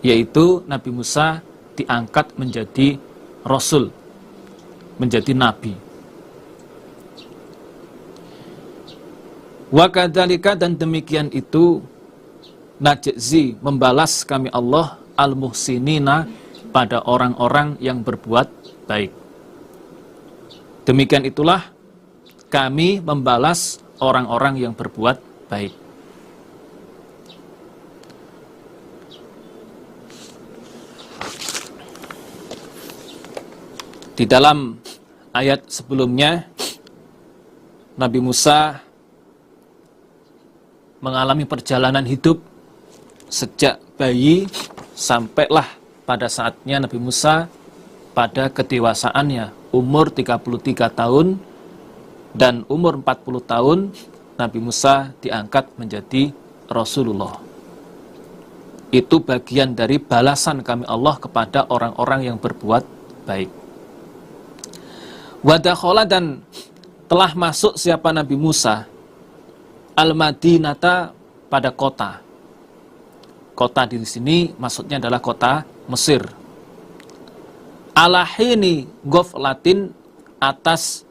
yaitu Nabi Musa diangkat menjadi Rasul, menjadi Nabi. Wa kadzalika, dan demikian itu, najzi, membalas kami Allah, al-muhsinina, pada orang-orang yang berbuat baik. Demikian itulah kami membalas orang-orang yang berbuat baik. Di dalam ayat sebelumnya, Nabi Musa mengalami perjalanan hidup sejak bayi sampailah pada saatnya Nabi Musa pada kedewasaannya, umur 33 tahun, dan umur 40 tahun Nabi Musa diangkat menjadi Rasulullah. Itu bagian dari balasan kami Allah kepada orang-orang yang berbuat baik. Wadakhola, dan telah masuk siapa Nabi Musa Al-Madinata, pada kota. Kota di sini maksudnya adalah kota Mesir. Alahini ghaflatin, atas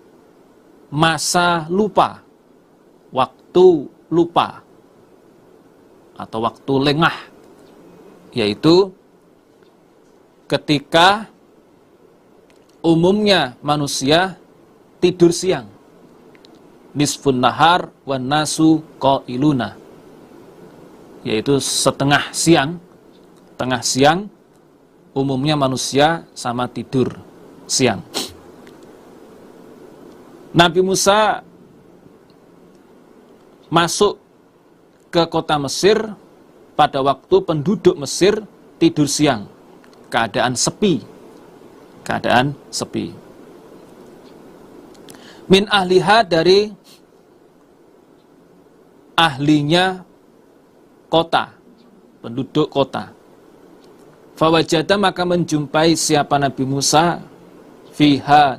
masa lupa, waktu lupa atau waktu lengah, yaitu ketika umumnya manusia tidur siang, nisfun nahar wan nasu qailuna, yaitu setengah siang, tengah siang umumnya manusia sama tidur siang. Nabi Musa masuk ke kota Mesir pada waktu penduduk Mesir tidur siang, keadaan sepi, keadaan sepi. Min ahliha, dari ahlinya kota, penduduk kota. Fawajada, maka menjumpai siapa Nabi Musa fiha,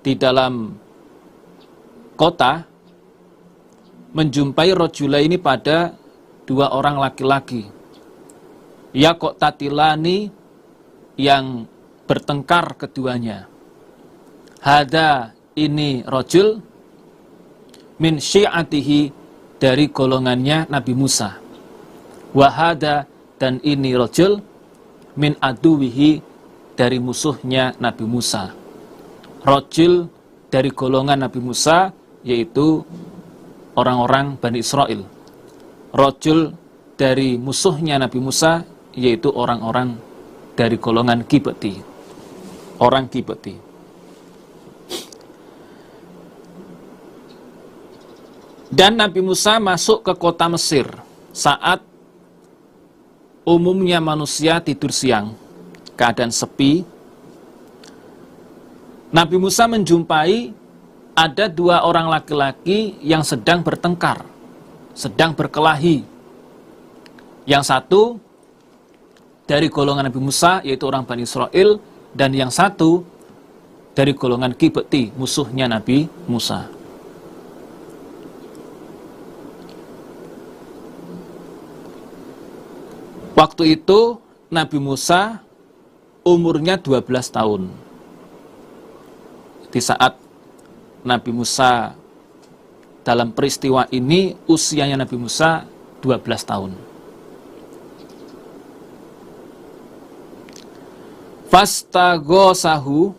di dalam kota, menjumpai rojula ini pada dua orang laki-laki. Ya kok tatilani, yang bertengkar keduanya. Hada, ini rojul, min syi'atihi, dari golongannya Nabi Musa. Wahada, dan ini rojul, min aduwihi, dari musuhnya Nabi Musa. Rojul dari golongan Nabi Musa, yaitu orang-orang Bani Israel. Rojul dari musuhnya Nabi Musa, yaitu orang-orang dari golongan Kibti, orang Kibti. Dan Nabi Musa masuk ke kota Mesir saat umumnya manusia tidur siang, keadaan sepi. Nabi Musa menjumpai ada dua orang laki-laki yang sedang bertengkar, sedang berkelahi. Yang satu dari golongan Nabi Musa, yaitu orang Bani Israel, dan yang satu dari golongan Kibti, musuhnya Nabi Musa. Waktu itu Nabi Musa umurnya 12 tahun. Di saat Nabi Musa dalam peristiwa ini, usianya Nabi Musa 12 tahun. Fastaghosahu,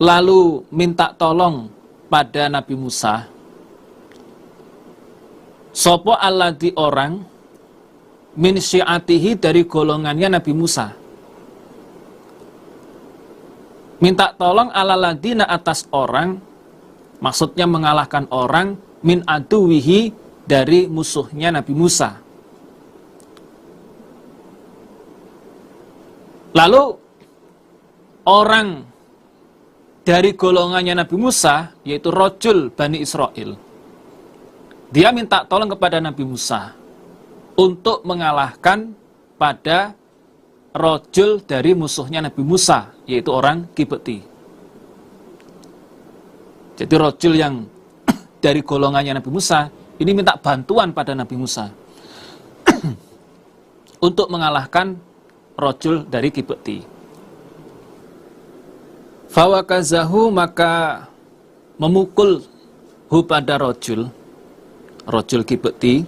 lalu minta tolong pada Nabi Musa, sopo alladzi, orang, min syi'atihi, dari golongannya Nabi Musa. Minta tolong ala ladina atas orang, maksudnya mengalahkan orang, min aduwihi dari musuhnya Nabi Musa. Lalu orang dari golongannya Nabi Musa, yaitu Rajul Bani Israel, dia minta tolong kepada Nabi Musa untuk mengalahkan pada rajul dari musuhnya Nabi Musa, yaitu orang Kibti. Jadi rajul yang dari golongannya Nabi Musa ini minta bantuan pada Nabi Musa untuk mengalahkan rajul dari Kibti. Fawakazahu, maka memukul pada rajul Kibti,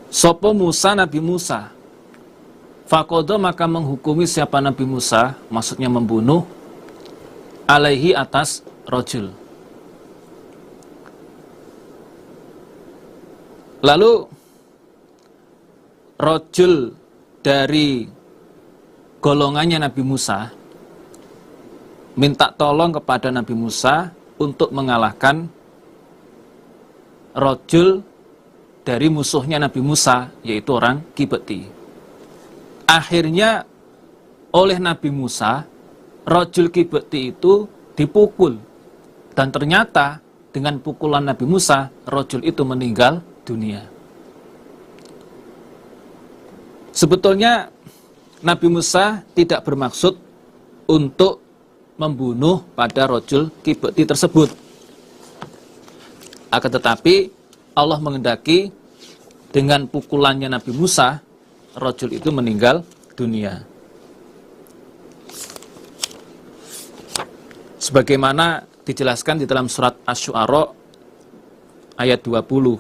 sopo Musa, Nabi Musa. Fakodo, maka menghukumi siapa Nabi Musa, maksudnya membunuh, alaihi atas rajul. Lalu rajul dari golongannya Nabi Musa minta tolong kepada Nabi Musa untuk mengalahkan rajul dari musuhnya Nabi Musa, yaitu orang Kibti. Akhirnya oleh Nabi Musa, rajul Kibti itu dipukul. Dan ternyata dengan pukulan Nabi Musa, rajul itu meninggal dunia. Sebetulnya Nabi Musa tidak bermaksud untuk membunuh pada rajul Kibti tersebut. Akan tetapi Allah menghendaki dengan pukulannya Nabi Musa, rajul itu meninggal dunia. Sebagaimana dijelaskan di dalam surat Asy-Syu'ara ayat 20.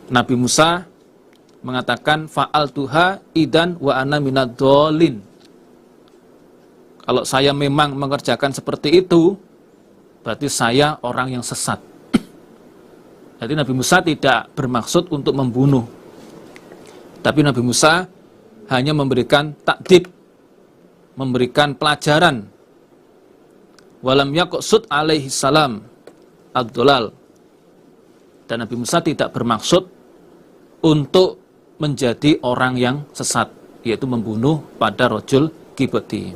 Nabi Musa mengatakan fa'altuha idan wa ana minad dhalin. Kalau saya memang mengerjakan seperti itu, berarti saya orang yang sesat. Jadi Nabi Musa tidak bermaksud untuk membunuh. Tapi Nabi Musa hanya memberikan takdib, memberikan pelajaran. Walam yaqsud alaihi salam ad-dhalal. Dan Nabi Musa tidak bermaksud untuk menjadi orang yang sesat, yaitu membunuh pada rajul Kibti.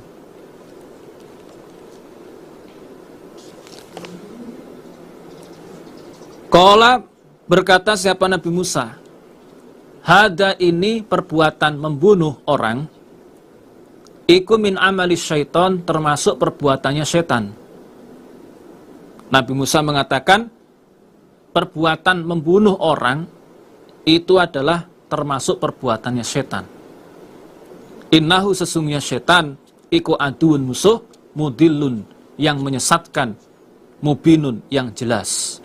Qala, berkata siapa Nabi Musa, hada, ini perbuatan membunuh orang, iku min amali syaiton, termasuk perbuatannya setan. Nabi Musa mengatakan perbuatan membunuh orang itu adalah termasuk perbuatannya setan. Innahu, sesungguhnya setan, iku aduun, musuh, mudillun, yang menyesatkan, mubinun, yang jelas.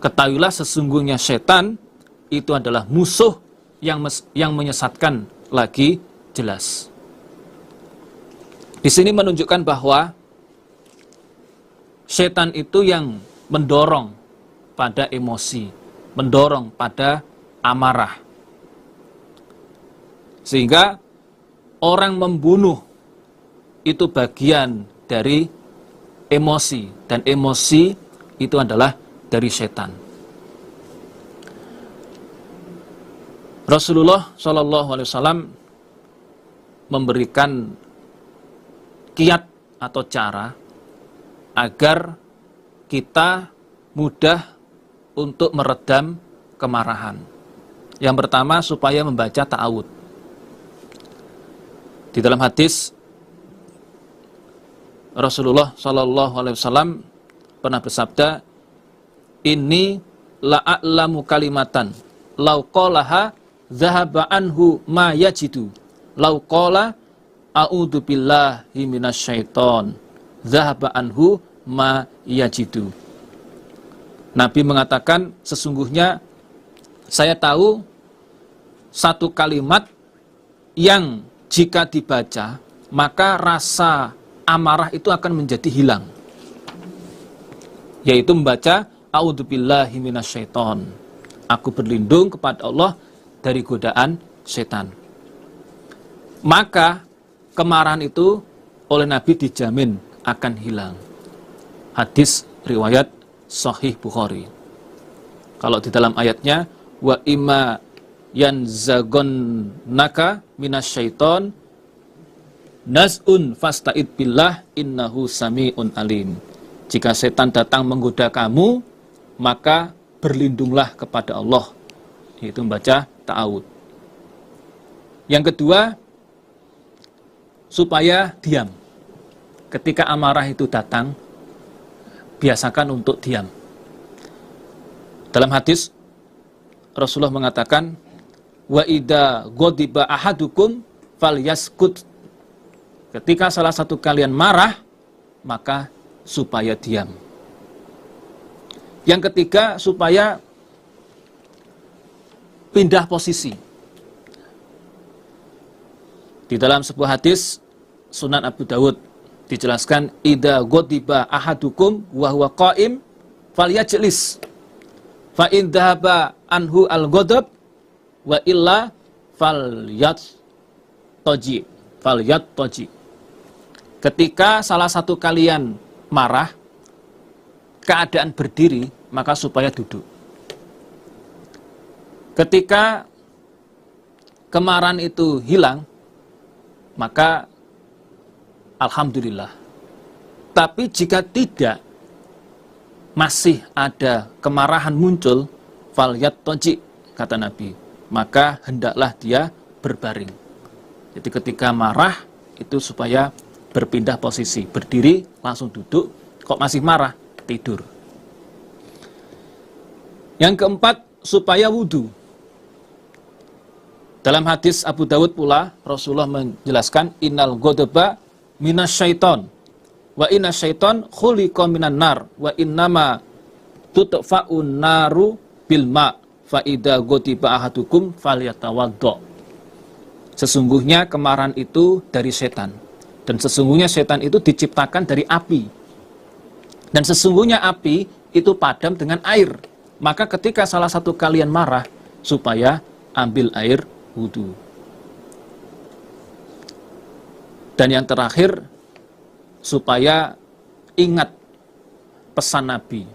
Ketahuilah sesungguhnya setan itu adalah musuh yang menyesatkan lagi jelas. Di sini menunjukkan bahwa setan itu yang mendorong pada emosi, mendorong pada amarah. Sehingga orang membunuh itu bagian dari emosi, dan emosi itu adalah dari setan. Rasulullah SAW memberikan kiat atau cara agar kita mudah untuk meredam kemarahan. Yang pertama, supaya membaca ta'awud. Di dalam hadis Rasulullah SAW pernah bersabda, ini la'a'lamu kalimatan lau qalaha dhahaba anhu ma yajidu lau qala a'udzu billahi minasyaiton dhahaba anhu ma yajidu. Nabi mengatakan, sesungguhnya saya tahu satu kalimat yang jika dibaca maka rasa amarah itu akan menjadi hilang, yaitu membaca a'udzubillahi minasyaiton. Aku berlindung kepada Allah dari godaan setan. Maka kemarahan itu oleh Nabi dijamin akan hilang. Hadis riwayat Sahih Bukhari. Kalau di dalam ayatnya, wa imma yanzagonnaka minasyaiton naz'un fasta'id billah innahu sami'un alim. Jika setan datang menggoda kamu, maka berlindunglah kepada Allah. Itu membaca ta'awud. Yang kedua, supaya diam. Ketika amarah itu datang, biasakan untuk diam. Dalam hadis, Rasulullah mengatakan, wa idza ghadiba ahadukum falyaskut. Ketika salah satu kalian marah, maka supaya diam. Yang ketiga, supaya pindah posisi. Di dalam sebuah hadis Sunan Abu Dawud dijelaskan, idza ghadiba ahadukum wa huwa qa'im falyajlis fa in dhahaba anhu al-ghadab wa illa falyataji. Ketika salah satu kalian marah, keadaan berdiri, maka supaya duduk. Ketika kemarahan itu hilang, maka alhamdulillah. Tapi jika tidak, masih ada kemarahan muncul, falyataji, kata Nabi, maka hendaklah dia berbaring. Jadi ketika marah itu supaya berpindah posisi, berdiri langsung duduk, kok masih marah, tidur. Yang keempat, supaya wudu. Dalam hadis Abu Dawud pula, Rasulullah menjelaskan, innal ghadaba minasyaiton wa inna syaiton khuliqa minan nar wa innama tutfa'un naru bil ma fa idza ghadiba ahadukum falyatawaddo. Sesungguhnya kemarahan itu dari setan, dan sesungguhnya setan itu diciptakan dari api, dan sesungguhnya api itu padam dengan air. Maka ketika salah satu kalian marah, supaya ambil air wudu. Dan yang terakhir, supaya ingat pesan Nabi.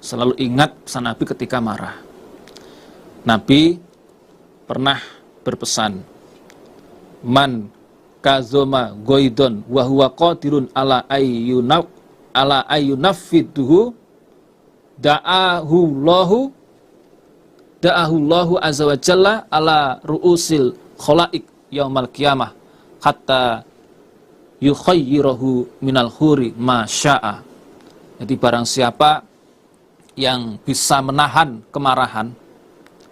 Selalu ingat pesan Nabi ketika marah. Nabi pernah berpesan, man kazoma goidon wa huwa qadirun ala ayyunaffiduhu da'ahullahu azza wa jalla ala ru'usil khalaik yaumal qiyamah hatta yukhayyirahu minal huri ma sya'a. Jadi barang siapa yang bisa menahan kemarahan,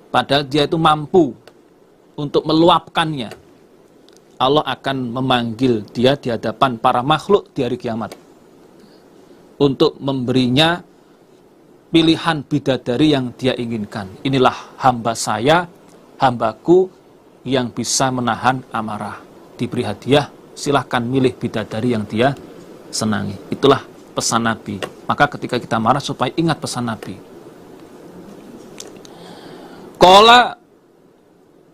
padahal dia itu mampu untuk meluapkannya, Allah akan memanggil dia di hadapan para makhluk di hari kiamat untuk memberinya pilihan bidadari yang dia inginkan. Inilah hamba saya, hambaku yang bisa menahan amarah. Diberi hadiah, silahkan milih bidadari yang dia senangi. Itulah pesan Nabi. Maka ketika kita marah, supaya ingat pesan Nabi. Qala,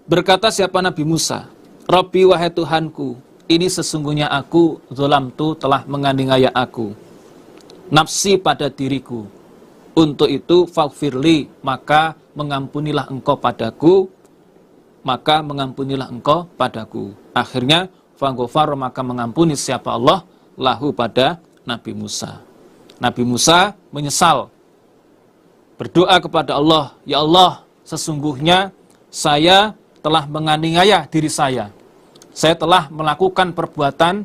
berkata siapa Nabi Musa, Rabbi wahai Tuhanku, ini sesungguhnya aku, zolamtu telah menganiaya aku, nafsi pada diriku. Untuk itu faghfirli, maka mengampunilah engkau padaku, maka mengampunilah engkau padaku. Akhirnya faghfar, maka mengampuni siapa Allah lahu pada Nabi Musa. Nabi Musa menyesal, berdoa kepada Allah, ya Allah, sesungguhnya saya telah menganiaya diri saya. Saya telah melakukan perbuatan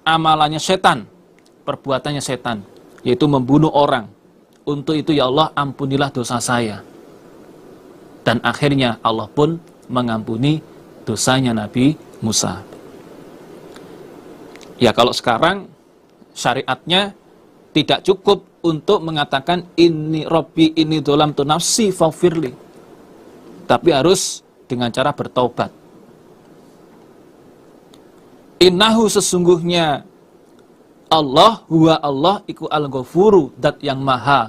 amalannya setan, perbuatannya setan, yaitu membunuh orang. Untuk itu ya Allah, ampunilah dosa saya. Dan akhirnya Allah pun mengampuni dosanya Nabi Musa. Ya kalau sekarang syariatnya tidak cukup untuk mengatakan ini Robbi ini dolamtu nafsi faghfirli, tapi harus dengan cara bertaubat. Innahu sesungguhnya Allah, huwa Allah, iku al-ghafuru, dat yang maha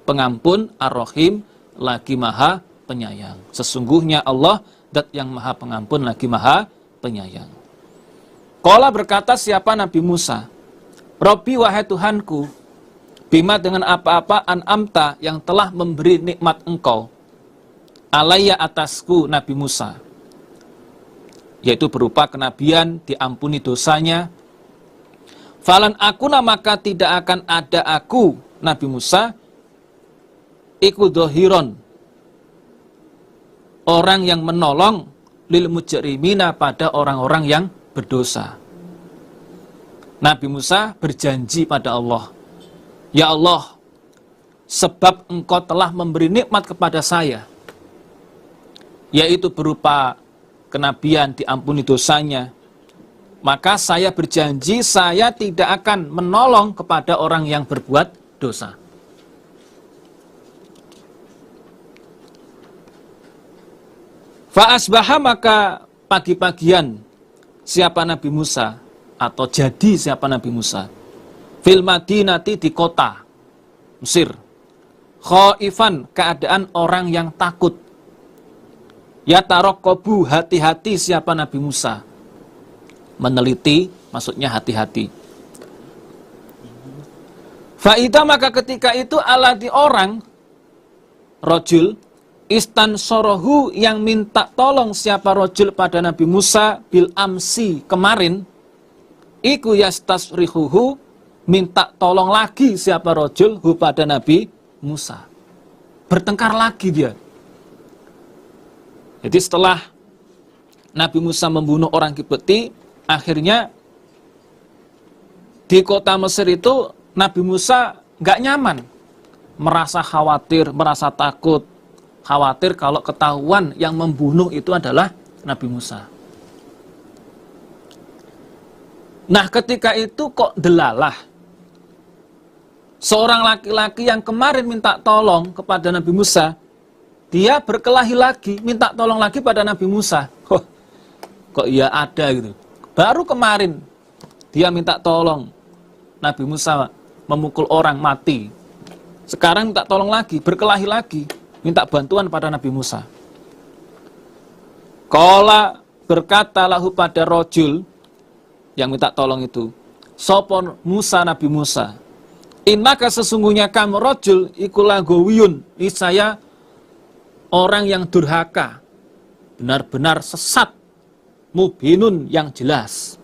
pengampun, ar-rahim, lagi maha penyayang. Sesungguhnya Allah, dat yang maha pengampun, lagi maha penyayang. Qala berkata siapa Nabi Musa, Robbi wahai Tuhanku, bima dengan apa-apa an'amta yang telah memberi nikmat engkau, alayya atasku Nabi Musa, yaitu berupa kenabian, diampuni dosanya. Falan akuna maka tidak akan ada aku Nabi Musa iku dohiron, orang yang menolong, lil mujrimina pada orang-orang yang berdosa. Nabi Musa berjanji pada Allah, ya Allah, sebab engkau telah memberi nikmat kepada saya, yaitu berupa kenabian, diampuni dosanya, maka saya berjanji saya tidak akan menolong kepada orang yang berbuat dosa. Fa'asbaha maka pagi-pagian siapa Nabi Musa, atau jadi siapa Nabi Musa, fil Madinati di kota Mesir, khaifan keadaan orang yang takut, ya tarokobu hati-hati siapa Nabi Musa, meneliti maksudnya hati-hati. Fa'ida maka ketika itu ala di orang rojul istan sorohu yang minta tolong siapa rojul pada Nabi Musa bil amsi kemarin, iku yastasrihuhu minta tolong lagi siapa rojul hu pada Nabi Musa, bertengkar lagi dia. Jadi setelah Nabi Musa membunuh orang Kipti, akhirnya di kota Mesir itu Nabi Musa nggak nyaman, merasa khawatir, merasa takut, khawatir kalau ketahuan yang membunuh itu adalah Nabi Musa. Nah ketika itu kok delalah, seorang laki-laki yang kemarin minta tolong kepada Nabi Musa, dia berkelahi lagi, minta tolong lagi pada Nabi Musa. Kok iya ada gitu. Baru kemarin dia minta tolong Nabi Musa memukul orang mati, sekarang minta tolong lagi, berkelahi lagi, minta bantuan pada Nabi Musa. Qala berkata lahu pada rojul yang minta tolong itu, sopon Musa Nabi Musa, innaka sesungguhnya kamu rojul ikulah gowiyun, niscaya orang yang durhaka, benar-benar sesat, mubinun yang jelas.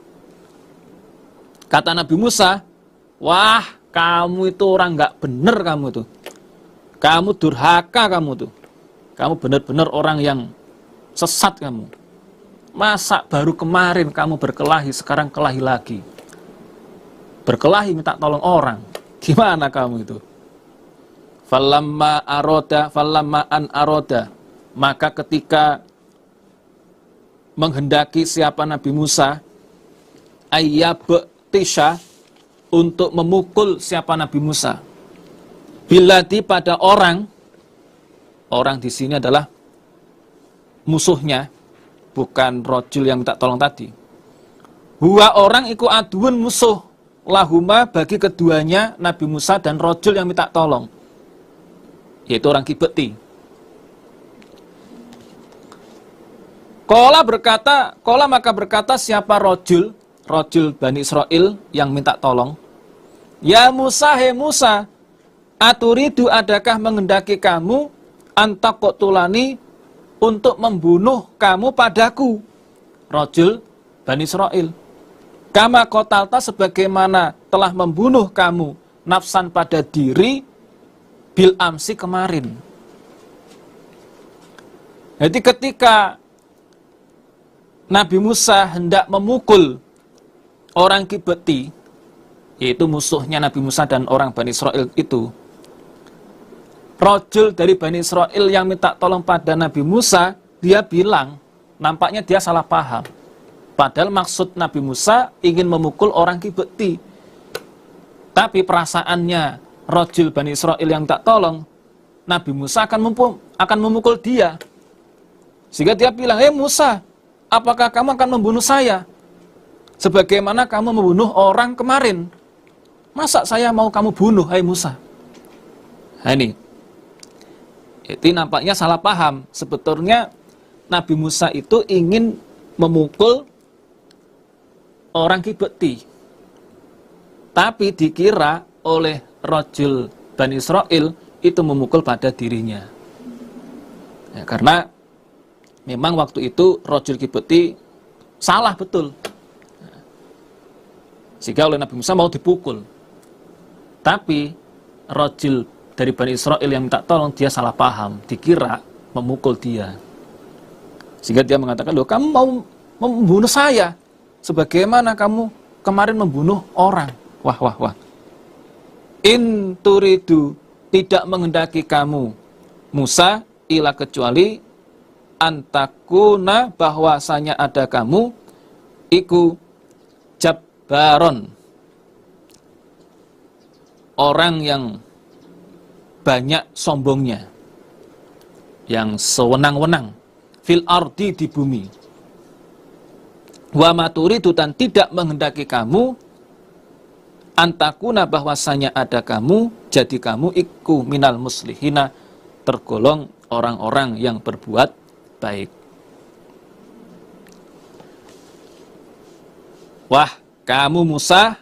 Kata Nabi Musa, wah kamu itu orang nggak benar, kamu itu, kamu durhaka, kamu tuh, kamu benar-benar orang yang sesat kamu. Masa baru kemarin kamu berkelahi, sekarang kelahi lagi. Berkelahi minta tolong orang. Gimana kamu itu? Falamma an aroda. Maka ketika menghendaki siapa Nabi Musa, ayyabtisha, untuk memukul siapa Nabi Musa, biladi pada orang di sini adalah musuhnya, bukan rojul yang minta tolong tadi. Huwa orang iku aduun musuh, lahuma bagi keduanya Nabi Musa dan rojul yang minta tolong, yaitu orang Kipti. Kola maka berkata siapa rojul Bani Israel yang minta tolong, ya Musa, he Musa, aturidu adakah mengendaki kamu antakotulani untuk membunuh kamu padaku, rojul Bani Israel, kama kotalta sebagaimana telah membunuh kamu nafsan pada diri bil amsi kemarin. Jadi ketika Nabi Musa hendak memukul orang Kipti, yaitu musuhnya Nabi Musa dan orang Bani Israel itu, rojul dari Bani Israel yang minta tolong pada Nabi Musa, dia bilang, nampaknya dia salah paham. Padahal maksud Nabi Musa ingin memukul orang Kipti. Tapi perasaannya rojul Bani Israel yang minta tolong, Nabi Musa akan memukul dia. Sehingga dia bilang, Musa, apakah kamu akan membunuh saya sebagaimana kamu membunuh orang kemarin? Masa saya mau kamu bunuh, hai Musa? Nah ini, itu nampaknya salah paham. Sebetulnya Nabi Musa itu ingin memukul orang Kibti. Tapi dikira oleh rajul Bani Israel itu memukul pada dirinya. Ya, karena memang waktu itu rajul Kibti salah betul. Sehingga oleh Nabi Musa mau dipukul. Tapi rajul dari Bani Israel yang minta tolong, dia salah paham, dikira memukul dia. Sehingga dia mengatakan, loh, kamu mau membunuh saya sebagaimana kamu kemarin membunuh orang. Wah, wah, wah. In turidu, tidak menghendaki kamu, Musa, ila kecuali antakuna, bahwasanya ada kamu, iku jabbaron, orang yang banyak sombongnya, yang sewenang-wenang, fil ardi, di bumi. Wa maturidu, dan tidak menghendaki kamu, antakuna, bahwasanya ada kamu, jadi kamu iku minal muslihina, tergolong orang-orang yang berbuat baik. Wah, kamu Musa,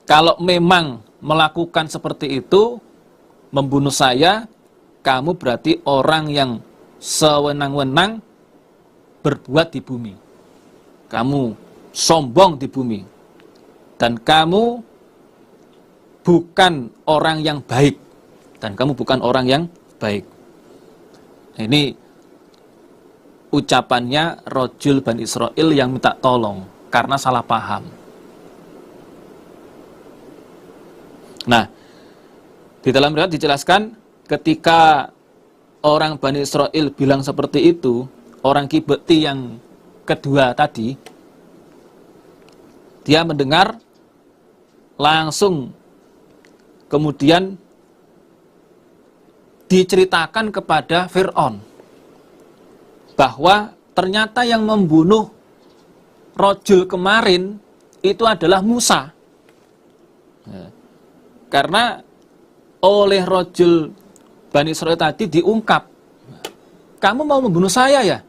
kalau memang melakukan seperti itu, membunuh saya, kamu berarti orang yang sewenang-wenang berbuat di bumi. Kamu sombong di bumi. Dan kamu bukan orang yang baik. Dan kamu bukan orang yang baik. Ini ucapannya rajul Bani Israel yang minta tolong karena salah paham. Nah, di dalam riwayat dijelaskan ketika orang Bani Israel bilang seperti itu, orang Kibti yang kedua tadi, dia mendengar langsung, kemudian diceritakan kepada Fir'aun bahwa ternyata yang membunuh rajul kemarin itu adalah Musa. Karena oleh rajul Bani Israel tadi diungkap, kamu mau membunuh saya ya,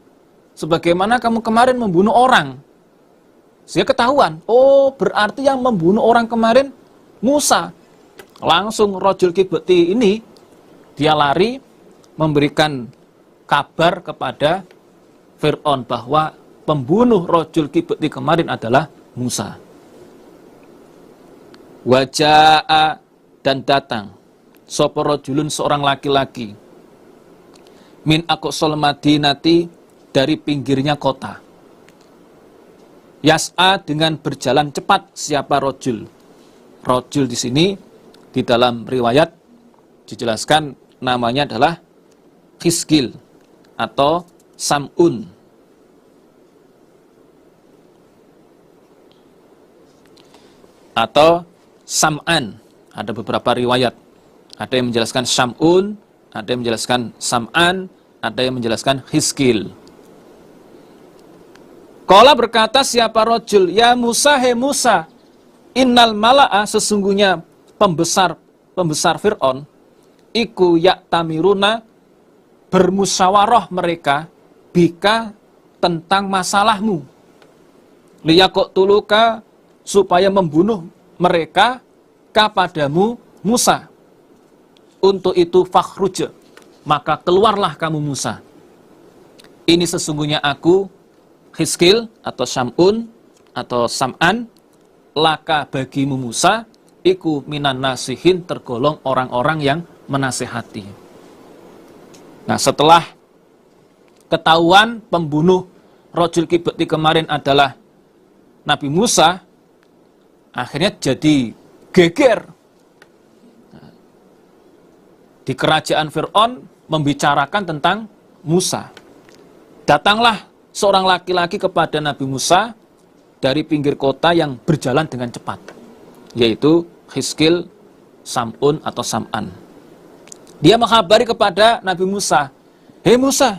sebagaimana kamu kemarin membunuh orang. Sehingga ketahuan, oh berarti yang membunuh orang kemarin Musa. Langsung rajul Kibti ini, dia lari memberikan kabar kepada Fir'aun bahwa pembunuh rajul Kibti kemarin adalah Musa. Waja'a, dan datang sapa rajulun, seorang laki-laki, min aqsal madinati, dari pinggirnya kota. Yas'a, dengan berjalan cepat. Siapa rajul? Rajul di sini di dalam riwayat dijelaskan namanya adalah Hiskil atau Sam'un. Atau Sam'an. Ada beberapa riwayat. Ada yang menjelaskan Sam'un, ada yang menjelaskan Sam'an, ada yang menjelaskan Hiskil. Qala, berkata siapa rajul, ya Musa, he Musa, innal mala'a, sesungguhnya pembesar Fir'aun, iku yaktamiruna, bermusyawarah mereka, bika, tentang masalahmu, liyaqok tuluka, supaya membunuh mereka kepadamu Musa. Untuk itu fakhruj, maka keluarlah kamu Musa. Ini sesungguhnya aku, Hiskil atau Sam'un atau Sam'an, laka bagimu Musa, iku minan nasihin, tergolong orang-orang yang menasehati. Nah, setelah ketahuan pembunuh rajul Kibti kemarin adalah Nabi Musa, akhirnya jadi geger. Di kerajaan Fir'aun membicarakan tentang Musa. Datanglah seorang laki-laki kepada Nabi Musa dari pinggir kota yang berjalan dengan cepat, yaitu Hiskil, Sam'un atau Sam'an. Dia menghabari kepada Nabi Musa, hei Musa,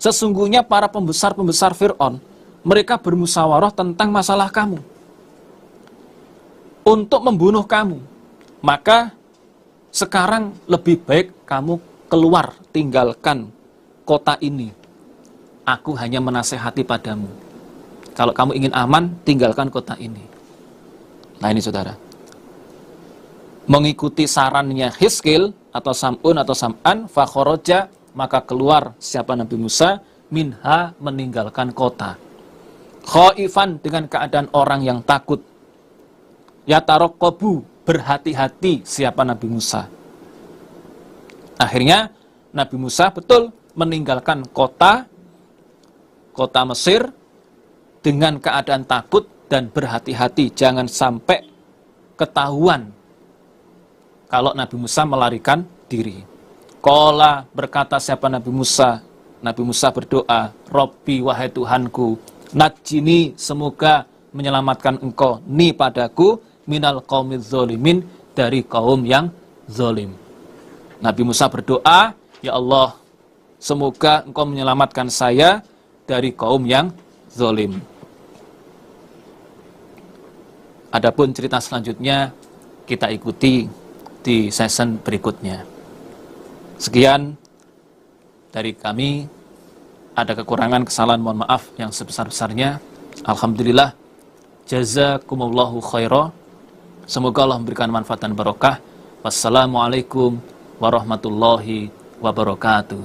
sesungguhnya para pembesar-pembesar Fir'aun, mereka bermusyawarah tentang masalah kamu, untuk membunuh kamu. Maka sekarang lebih baik kamu keluar, tinggalkan kota ini. aku hanya menasehati padamu. Kalau kamu ingin aman, tinggalkan kota ini. Nah ini saudara. Mengikuti sarannya Hizkil atau Sam'un atau Sam'an, fakhoroja, maka keluar siapa Nabi Musa, minha, meninggalkan kota. Khaifan, dengan keadaan orang yang takut. Yatarokobu, berhati-hati siapa Nabi Musa. Akhirnya Nabi Musa betul meninggalkan kota Mesir dengan keadaan takut dan berhati-hati. Jangan sampai ketahuan kalau Nabi Musa melarikan diri. Qala, berkata siapa Nabi Musa? Nabi Musa berdoa, Robbi, wahai Tuhanku, najjini, semoga menyelamatkan engkau, ni padaku, minal qaumiz zalimin, dari kaum yang zalim. Nabi Musa berdoa, ya Allah, semoga engkau menyelamatkan saya dari kaum yang zalim. Adapun cerita selanjutnya kita ikuti di season berikutnya. Sekian dari kami. Ada kekurangan, kesalahan, mohon maaf yang sebesar-besarnya. Alhamdulillah, jazakumullahu khairah. Semoga Allah memberikan manfaat dan barokah. Wassalamualaikum warahmatullahi wabarakatuh.